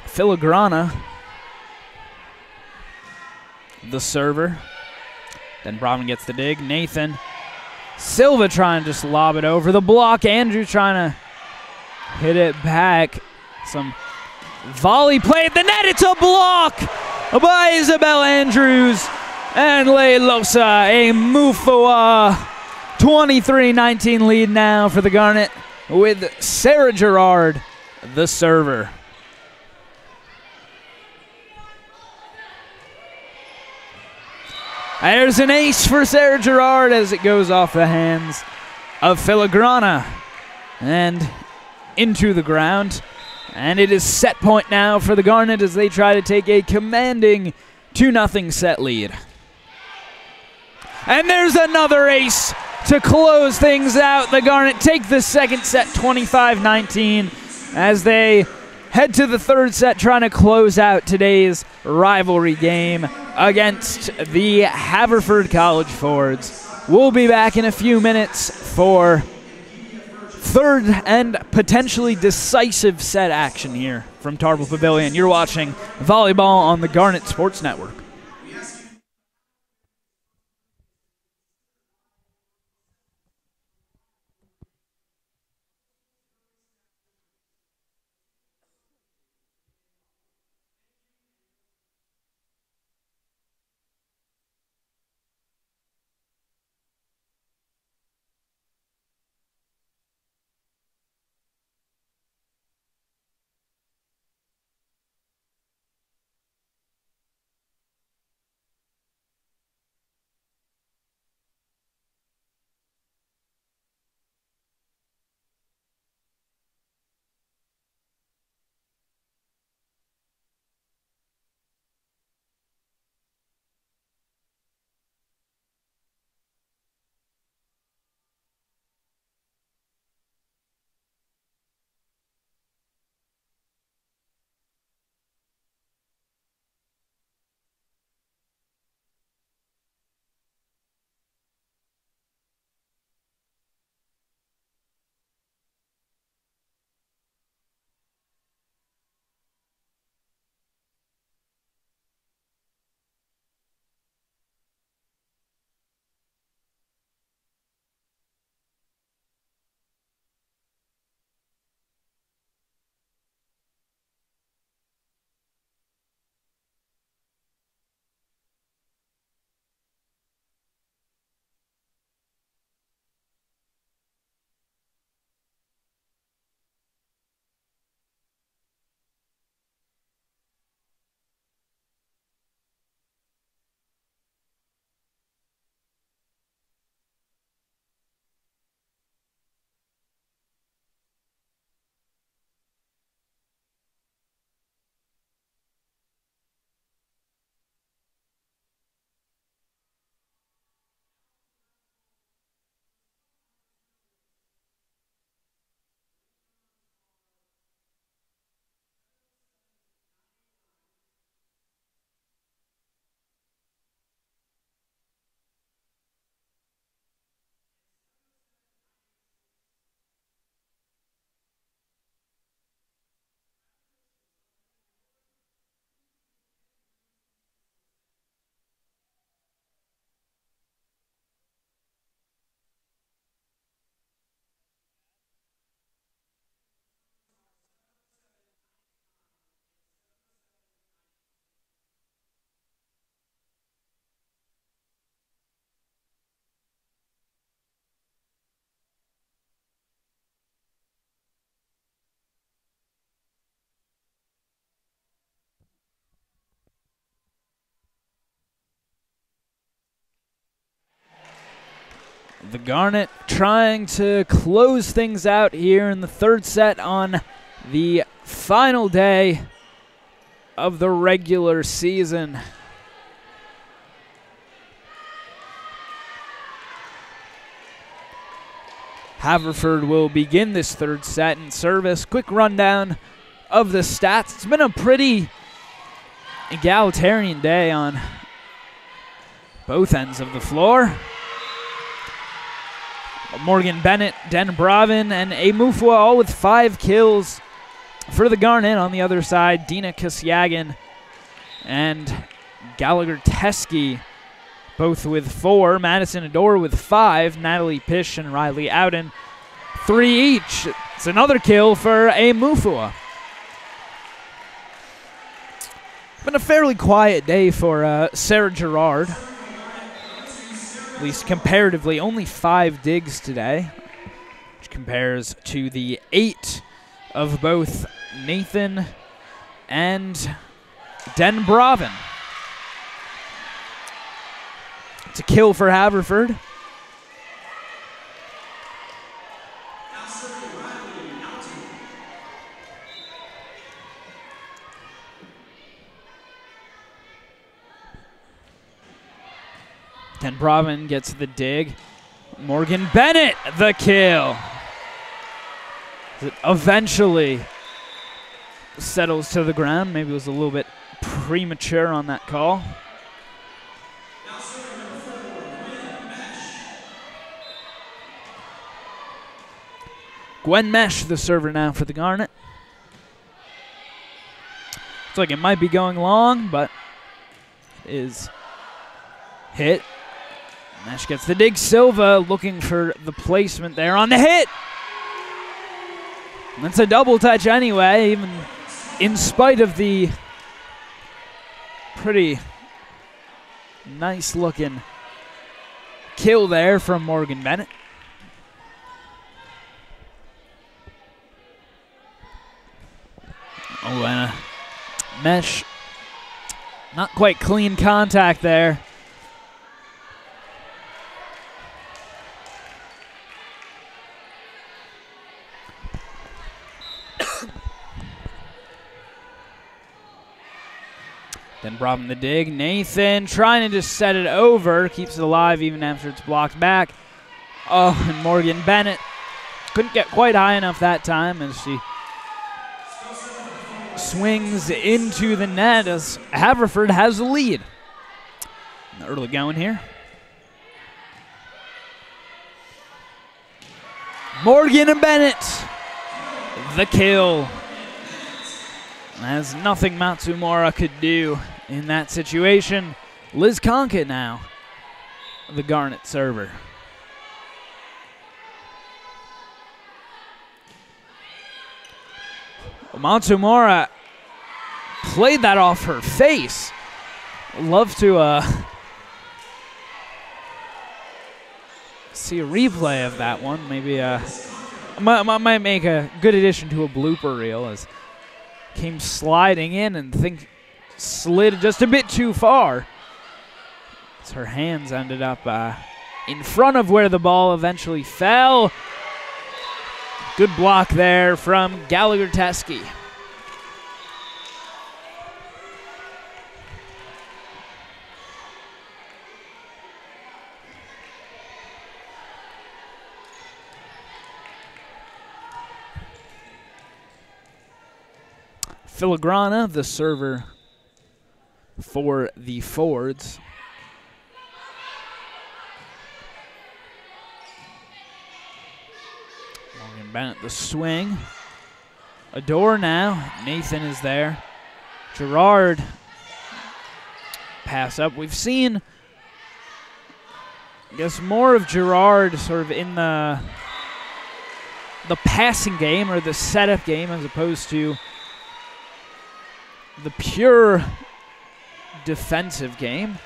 Speaker 1: Filigrana, the server. Then Bravin gets the dig. Nathan. Silva trying to just lob it over the block. Andrew trying to hit it back. Some volley play at the net. It's a block by Isabel Andrews and Leilosa. A Mufua 23-19 lead now for the Garnet with Sarah Gerard, the server. There's an ace for Sarah Gerard as it goes off the hands of Filigrana and into the ground. And it is set point now for the Garnet as they try to take a commanding 2-0 set lead. And there's another ace to close things out. The Garnet take the second set 25-19 as they head to the third set, trying to close out today's rivalry game against the Haverford College Fords. We'll be back in a few minutes for third and potentially decisive set action here from Tarble Pavilion. You're watching Volleyball on the Garnet Sports Network. The Garnet trying to close things out here in the third set on the final day of the regular season. Haverford will begin this third set in service. Quick rundown of the stats. It's been a pretty egalitarian day on both ends of the floor. Morgan Bennett, Den Bravin, and Amufua all with 5 kills for the Garnet. On the other side, Dina Kasyagan and Gallagher Teskey both with 4. Madison Adore with 5. Natalie Pish and Riley Ouden 3 each. It's another kill for Amufua. Been a fairly quiet day for Sarah Gerard. At least comparatively, only 5 digs today, which compares to the 8 of both Nathan and Den Bravin. It's a kill for Haverford. Den Bravin gets the dig. Morgan Bennett, the kill. It eventually settles to the ground. Maybe it was a little bit premature on that call. Gwen Mesh, the server now for the Garnet. Looks like it might be going long, but it is hit. Mesh gets the dig. Silva looking for the placement there on the hit. That's a double touch anyway, even in spite of the pretty nice looking kill there from Morgan Bennett. Oh, and a Mesh, not quite clean contact there. Then Bravin the dig. Nathan trying to just set it over. Keeps it alive even after it's blocked back. Oh, and Morgan Bennett couldn't get quite high enough that time as she swings into the net as Haverford has the lead. Early going here. Morgan and Bennett, the kill. There's nothing Matsumura could do in that situation. Liz Conkett now, the Garnet server. Matsumura played that off her face. Love to see a replay of that one. Maybe might make a good addition to a blooper reel as came sliding in and think slid just a bit too far. As her hands ended up in front of where the ball eventually fell. Good block there from Gallagher Teskey. Filigrana, the server for the Fords. Morgan Bennett, the swing. Adore now. Nathan is there. Gerard, pass up. We've seen, I guess, more of Gerard sort of in the passing game or the setup game as opposed to the pure defensive game.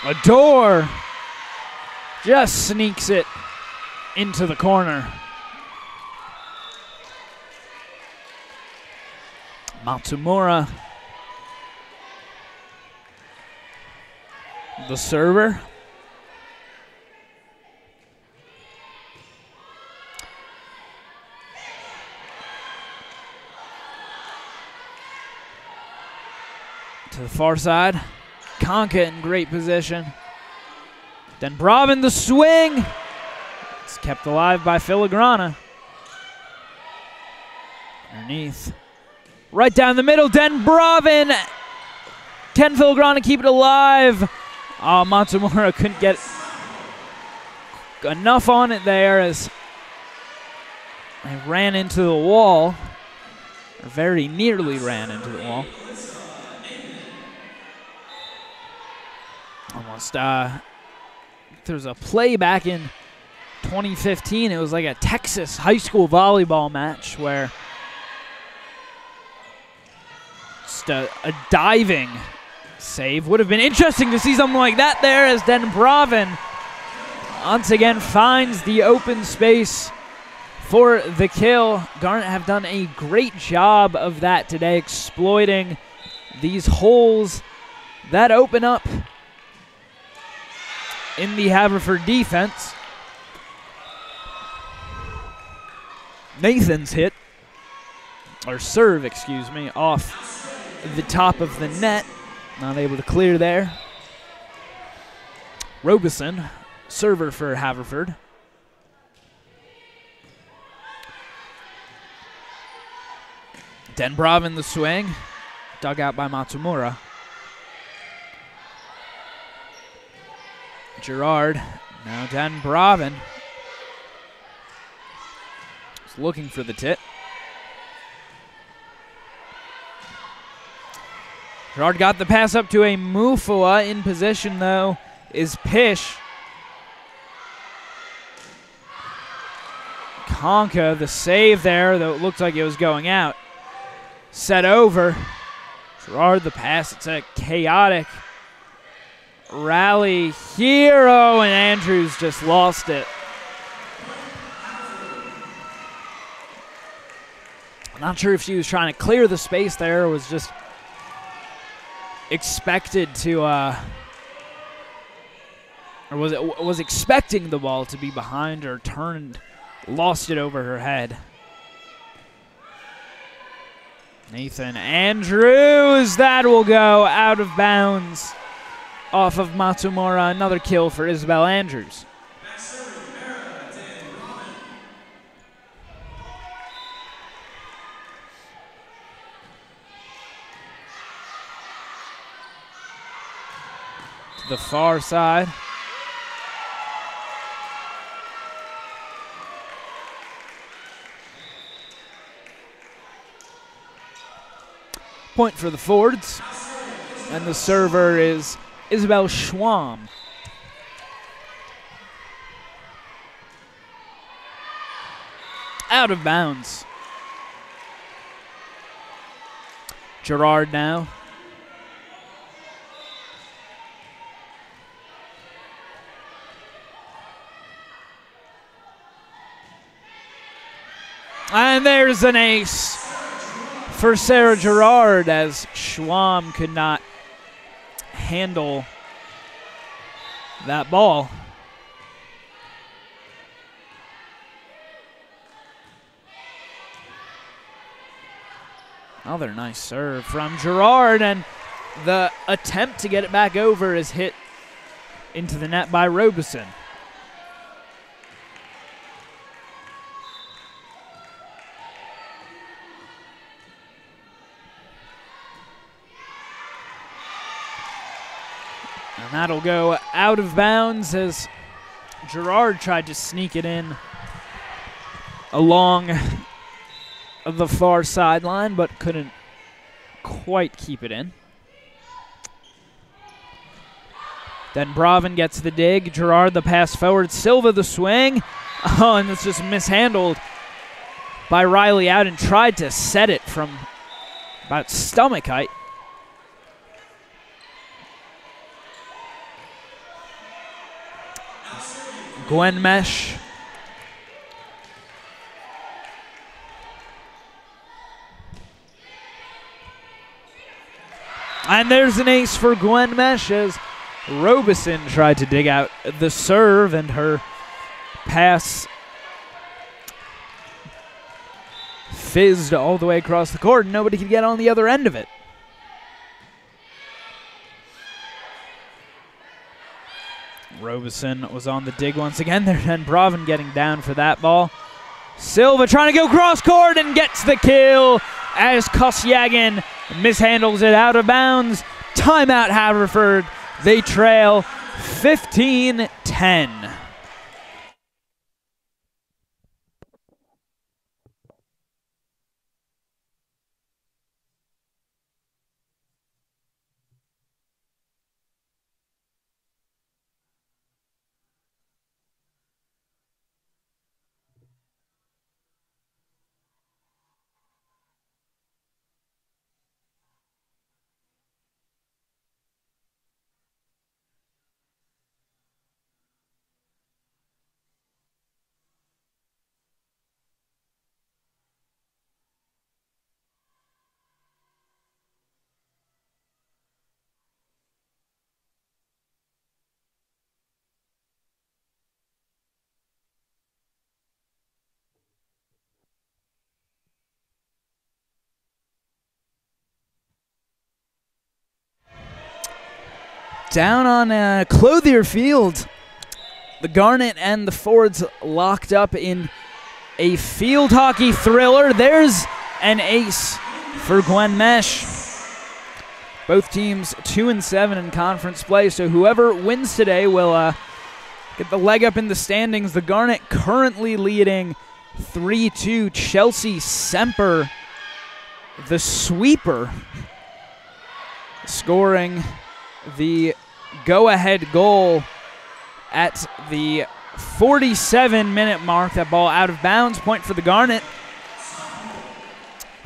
Speaker 1: Adore just sneaks it into the corner. Matsumura, the server. To the far side. Conca in great position. Then Bravin the swing. It's kept alive by Filigrana. Underneath. Right down the middle, Den Bravin. Can Filigrana keep it alive? Oh, Matsumura couldn't get enough on it there as they ran into the wall. Or very nearly ran into the wall. Almost, there's a play back in 2015. It was like a Texas high school volleyball match where just a diving save. Would have been interesting to see something like that there as Den Bravin once again finds the open space for the kill. Garnet have done a great job of that today, exploiting these holes that open up in the Haverford defense. Nathan's hit, or serve, excuse me, off the top of the net. Not able to clear there. Robeson, server for Haverford. Den Bravin the swing, dug out by Matsumura. Gerard, now Den Bravin. He's looking for the tit. Gerard got the pass up to a Mufua. In position, though, is Pish. Conca, the save there, though it looked like it was going out. Set over. Gerard the pass. It's a chaotic rally here. Oh, and Andrews just lost it. I'm not sure if she was trying to clear the space there or was just expected to, or was expecting the ball to be behind or turned, lost it over her head. Nathan Andrews, that will go out of bounds off of Matsumura. Another kill for Isabel Andrews. To the far side. Point for the Fords. And the server is Isabel Schwam. Out of bounds. Gerard now. And there's an ace for Sarah Gerard as Schwam could not handle that ball. Another nice serve from Gerard, and the attempt to get it back over is hit into the net by Robeson. And that'll go out of bounds as Gerard tried to sneak it in along the far sideline, but couldn't quite keep it in. Then Bravin gets the dig. Gerard the pass forward. Silva the swing. Oh, and it's just mishandled by Riley out and tried to set it from about stomach height. Gwen Mesh. And there's an ace for Gwen Mesh as Robeson tried to dig out the serve, and her pass fizzed all the way across the court, and nobody could get on the other end of it. Robeson was on the dig once again there, and Bravin getting down for that ball. Silva trying to go cross court and gets the kill as Kosyagan mishandles it out of bounds. Timeout Haverford. They trail 15-10. Down on Clothier Field, the Garnet and the Fords locked up in a field hockey thriller. There's an ace for Gwen Mesh. Both teams 2-7 in conference play, so whoever wins today will get the leg up in the standings. The Garnet currently leading 3-2. Chelsea Semper, the sweeper, scoring the go-ahead goal at the 47-minute mark. That ball out of bounds. Point for the Garnet.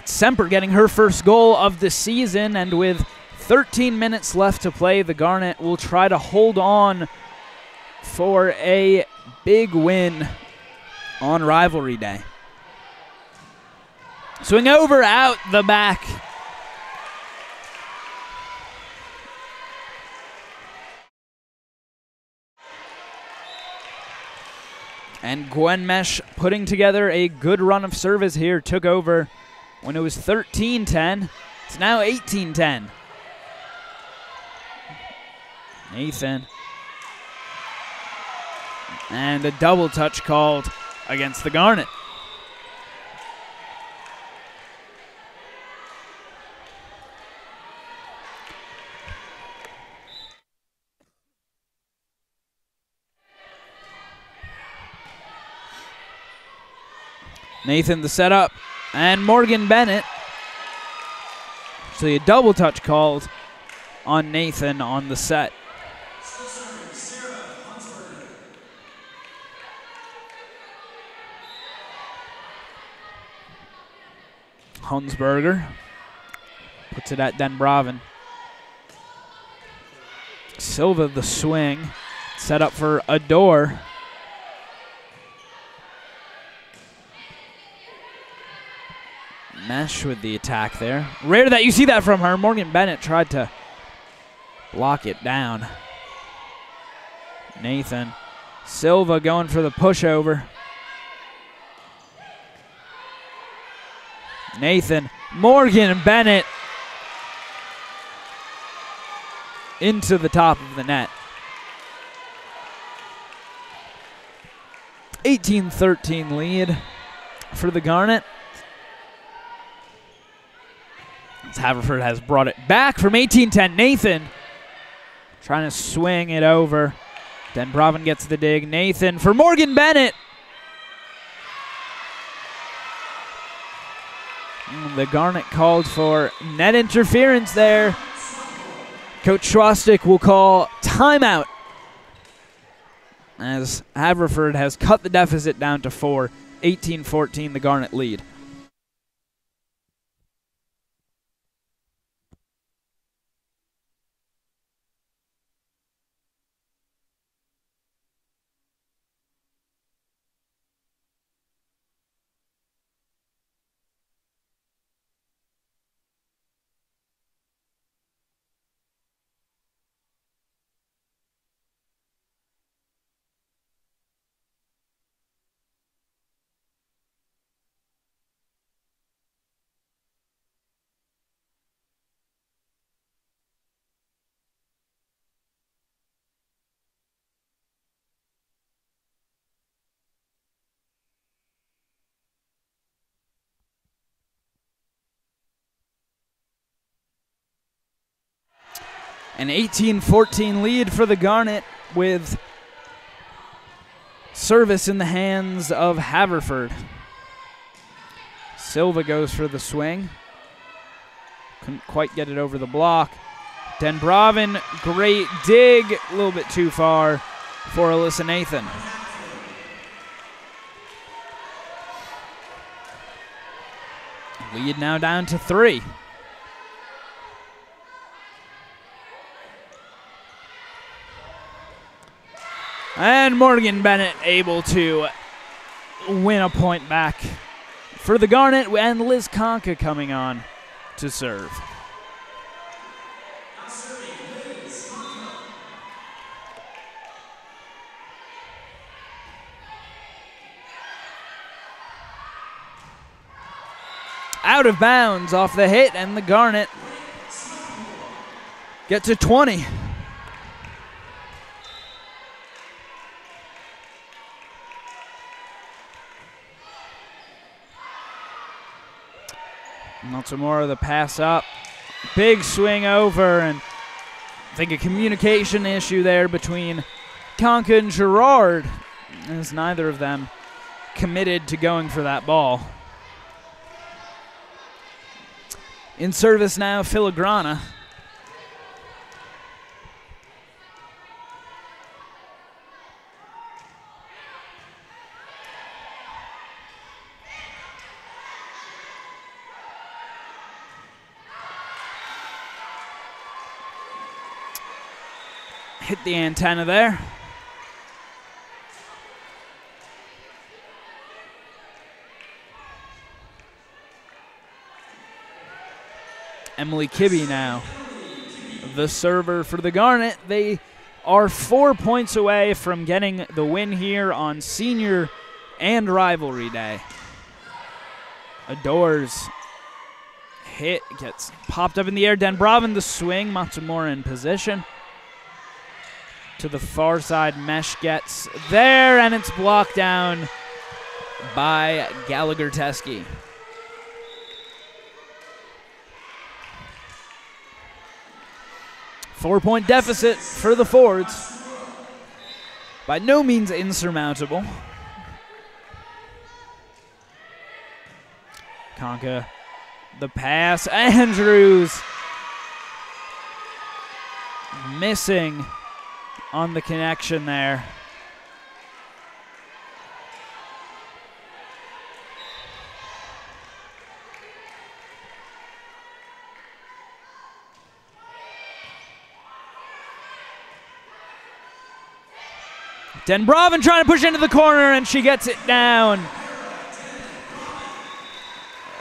Speaker 1: Semper getting her first goal of the season, and with 13 minutes left to play, the Garnet will try to hold on for a big win on Rivalry Day. Swing over, out the back. And Gwen Mesh putting together a good run of service here. Took over when it was 13-10. It's now 18-10. Nathan. And a double touch called against the Garnet. Nathan the setup, and Morgan Bennett. Actually a double touch called on Nathan on the set. Hunsberger puts it at Den Bravin. Silva the swing, set up for Adore. Mesh with the attack there. Rare that you see that from her. Morgan Bennett tried to block it down. Nathan. Silva going for the pushover. Nathan. Morgan Bennett into the top of the net. 18-13 lead for the Garnet. Haverford has brought it back from 18-10. Nathan trying to swing it over. Den Bravin gets the dig. Nathan for Morgan Bennett. The Garnet called for net interference there. Coach Schwastik will call timeout as Haverford has cut the deficit down to 4. 18-14, the Garnet lead. An 18-14 lead for the Garnet with service in the hands of Haverford. Silva goes for the swing. Couldn't quite get it over the block. Denbravin, great dig, a little bit too far for Alyssa Nathan. Lead now down to 3. And Morgan Bennett able to win a point back for the Garnet, and Liz Conca coming on to serve. Out of bounds off the hit, and the Garnet get to 20. Matsumura the pass up. Big swing over, and I think a communication issue there between Conca and Gerard, as neither of them committed to going for that ball. In service now, Filigrana. Hit the antenna there. Emily Kibbe now, the server for the Garnet. They are 4 points away from getting the win here on senior and rivalry day. Adores hit, gets popped up in the air. Denbravin the swing, Matsumura in position. To the far side, Mesh gets there, and it's blocked down by Gallagher-Teskey. Four-point deficit for the Fords. By no means insurmountable. Conca, the pass. Andrews missing on the connection there. Denbravin trying to push into the corner, and she gets it down.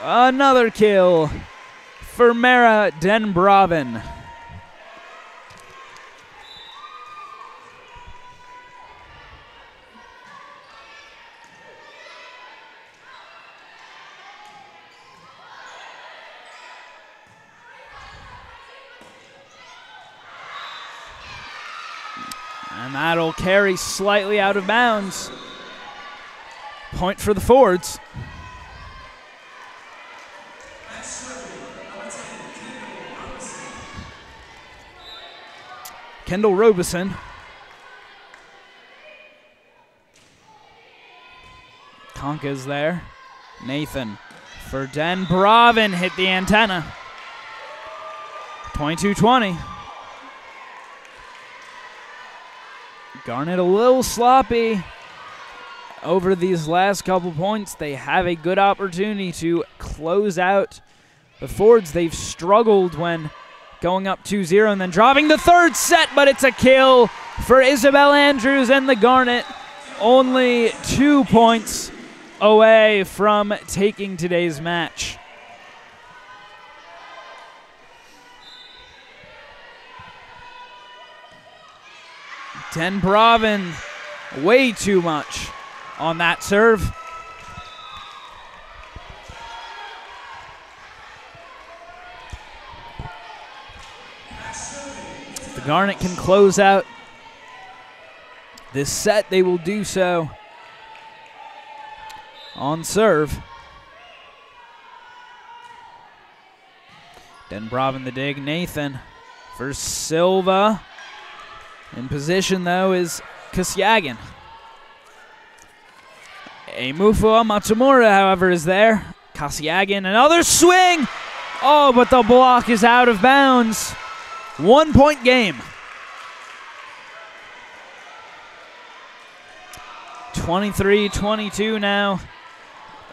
Speaker 1: Another kill for Mara Denbravin. And that'll carry slightly out of bounds. Point for the Fords. Kendall Robeson. Conca's there. Nathan for Denbravin, hit the antenna. 22-20. Garnet a little sloppy over these last couple points. They have a good opportunity to close out the Fords. They've struggled when going up 2-0 and then dropping the third set, but it's a kill for Isabel Andrews, and the Garnet only 2 points away from taking today's match. Denbravin, way too much on that serve. If the Garnet can close out this set, they will do so on serve. Denbravin the dig. Nathan for Silva. In position, though, is Kasyagin. Emufua Matsumura, however, is there. Kasyagin, another swing! Oh, but the block is out of bounds. 1 point game. 23-22 now.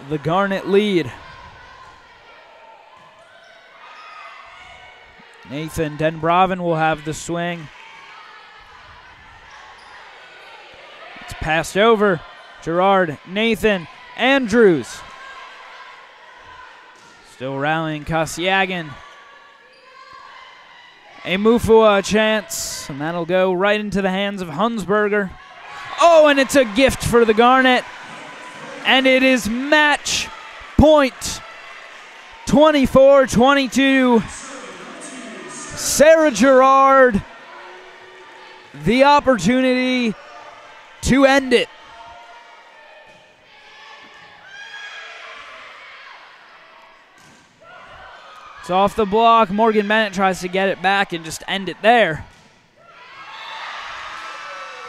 Speaker 1: The Garnet lead. Nathan Denbraven will have the swing. It's passed over. Gerard, Nathan, Andrews. Still rallying Kasyagin. Emufua a chance, and that'll go right into the hands of Hunsberger. Oh, and it's a gift for the Garnet. And it is match point. 24-22. Sarah Gerard, the opportunity to end it. It's off the block. Morgan Bennett tries to get it back and just end it there.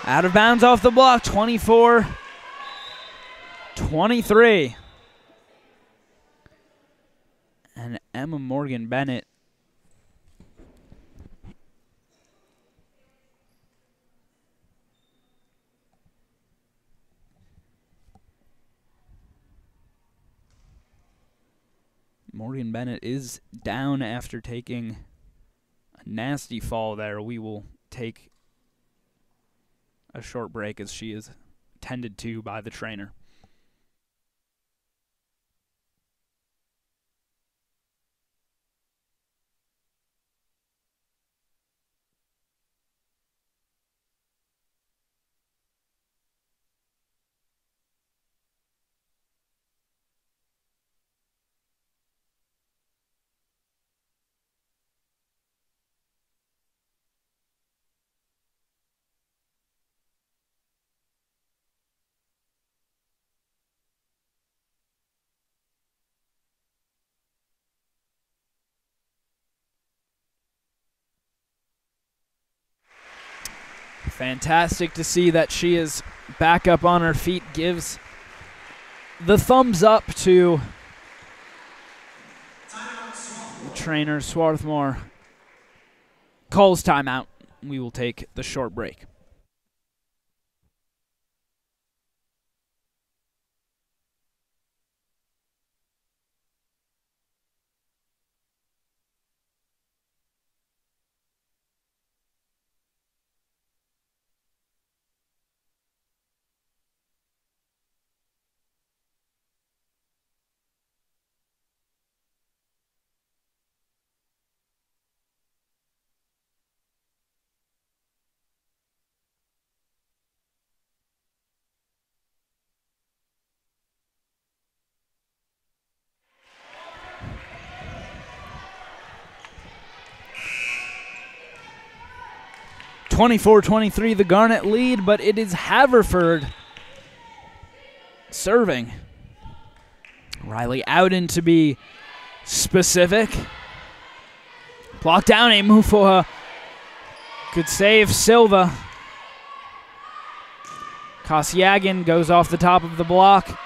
Speaker 1: Out of bounds off the block, 24-23. And Emma Morgan Bennett is down after taking a nasty fall there. We will take a short break as she is tended to by the trainer. Fantastic to see that she is back up on her feet. Gives the thumbs up to the trainer, Swarthmore. Calls timeout. We will take the short break. (24-23) the Garnet lead, but it is Haverford serving. Riley Ouden to be specific. Blocked down, Emufua. Good save, Silva. Kasyagin goes off the top of the block.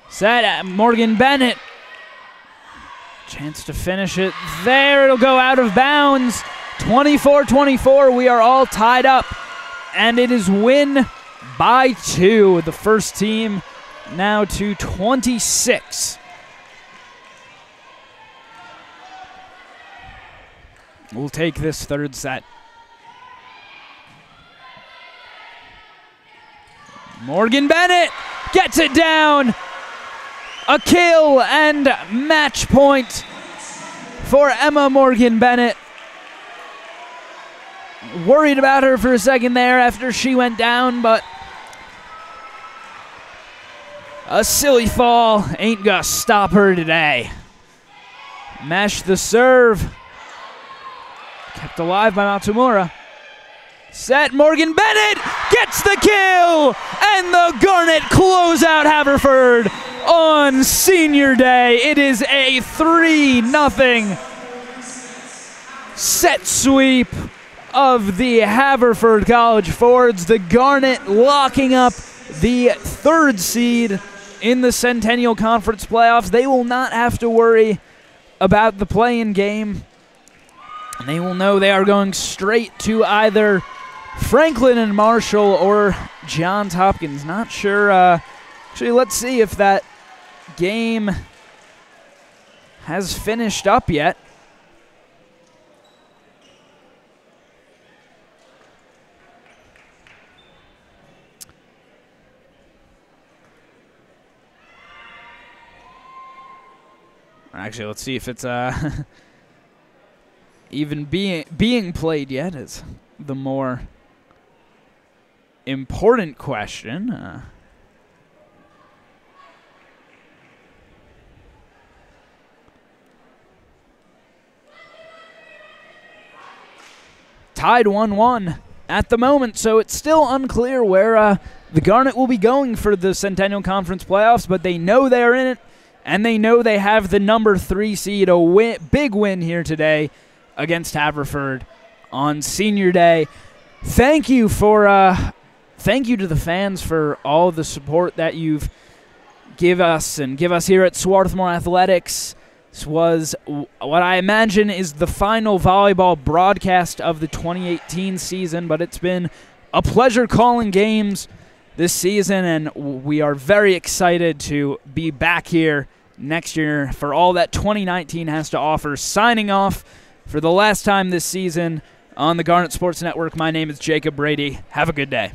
Speaker 1: Set at Morgan Bennett. Chance to finish it there. It'll go out of bounds. 24-24, we are all tied up, and it is win by 2. The first team now to 26. We'll take this third set. Morgan Bennett gets it down. A kill and match point for Emma Morgan Bennett. Worried about her for a second there after she went down, but a silly fall ain't gonna stop her today. Mesh the serve. Kept alive by Matsumura. Set, Morgan Bennett gets the kill, and the Garnet close out Haverford on senior day. It is a 3-0 set sweep of the Haverford College Fords. The Garnet locking up the 3rd seed in the Centennial Conference playoffs. They will not have to worry about the play-in game. They will know they are going straight to either Franklin and Marshall or Johns Hopkins. Not sure. Actually, let's see if that game has finished up yet. Actually, let's see if it's even being played yet is the more important question. Tied 1-1 at the moment, so it's still unclear where the Garnet will be going for the Centennial Conference playoffs, but they know they're in it, and they know they have the number 3 seed. Big win here today against Haverford on Senior Day. Thank you to the fans for all the support that you've give us here at Swarthmore Athletics. This was what I imagine is the final volleyball broadcast of the 2018 season, but it's been a pleasure calling games this season, and we are very excited to be back here next year for all that 2019 has to offer. Signing off for the last time this season on the Garnet Sports Network, my name is Jacob Brady. Have a good day.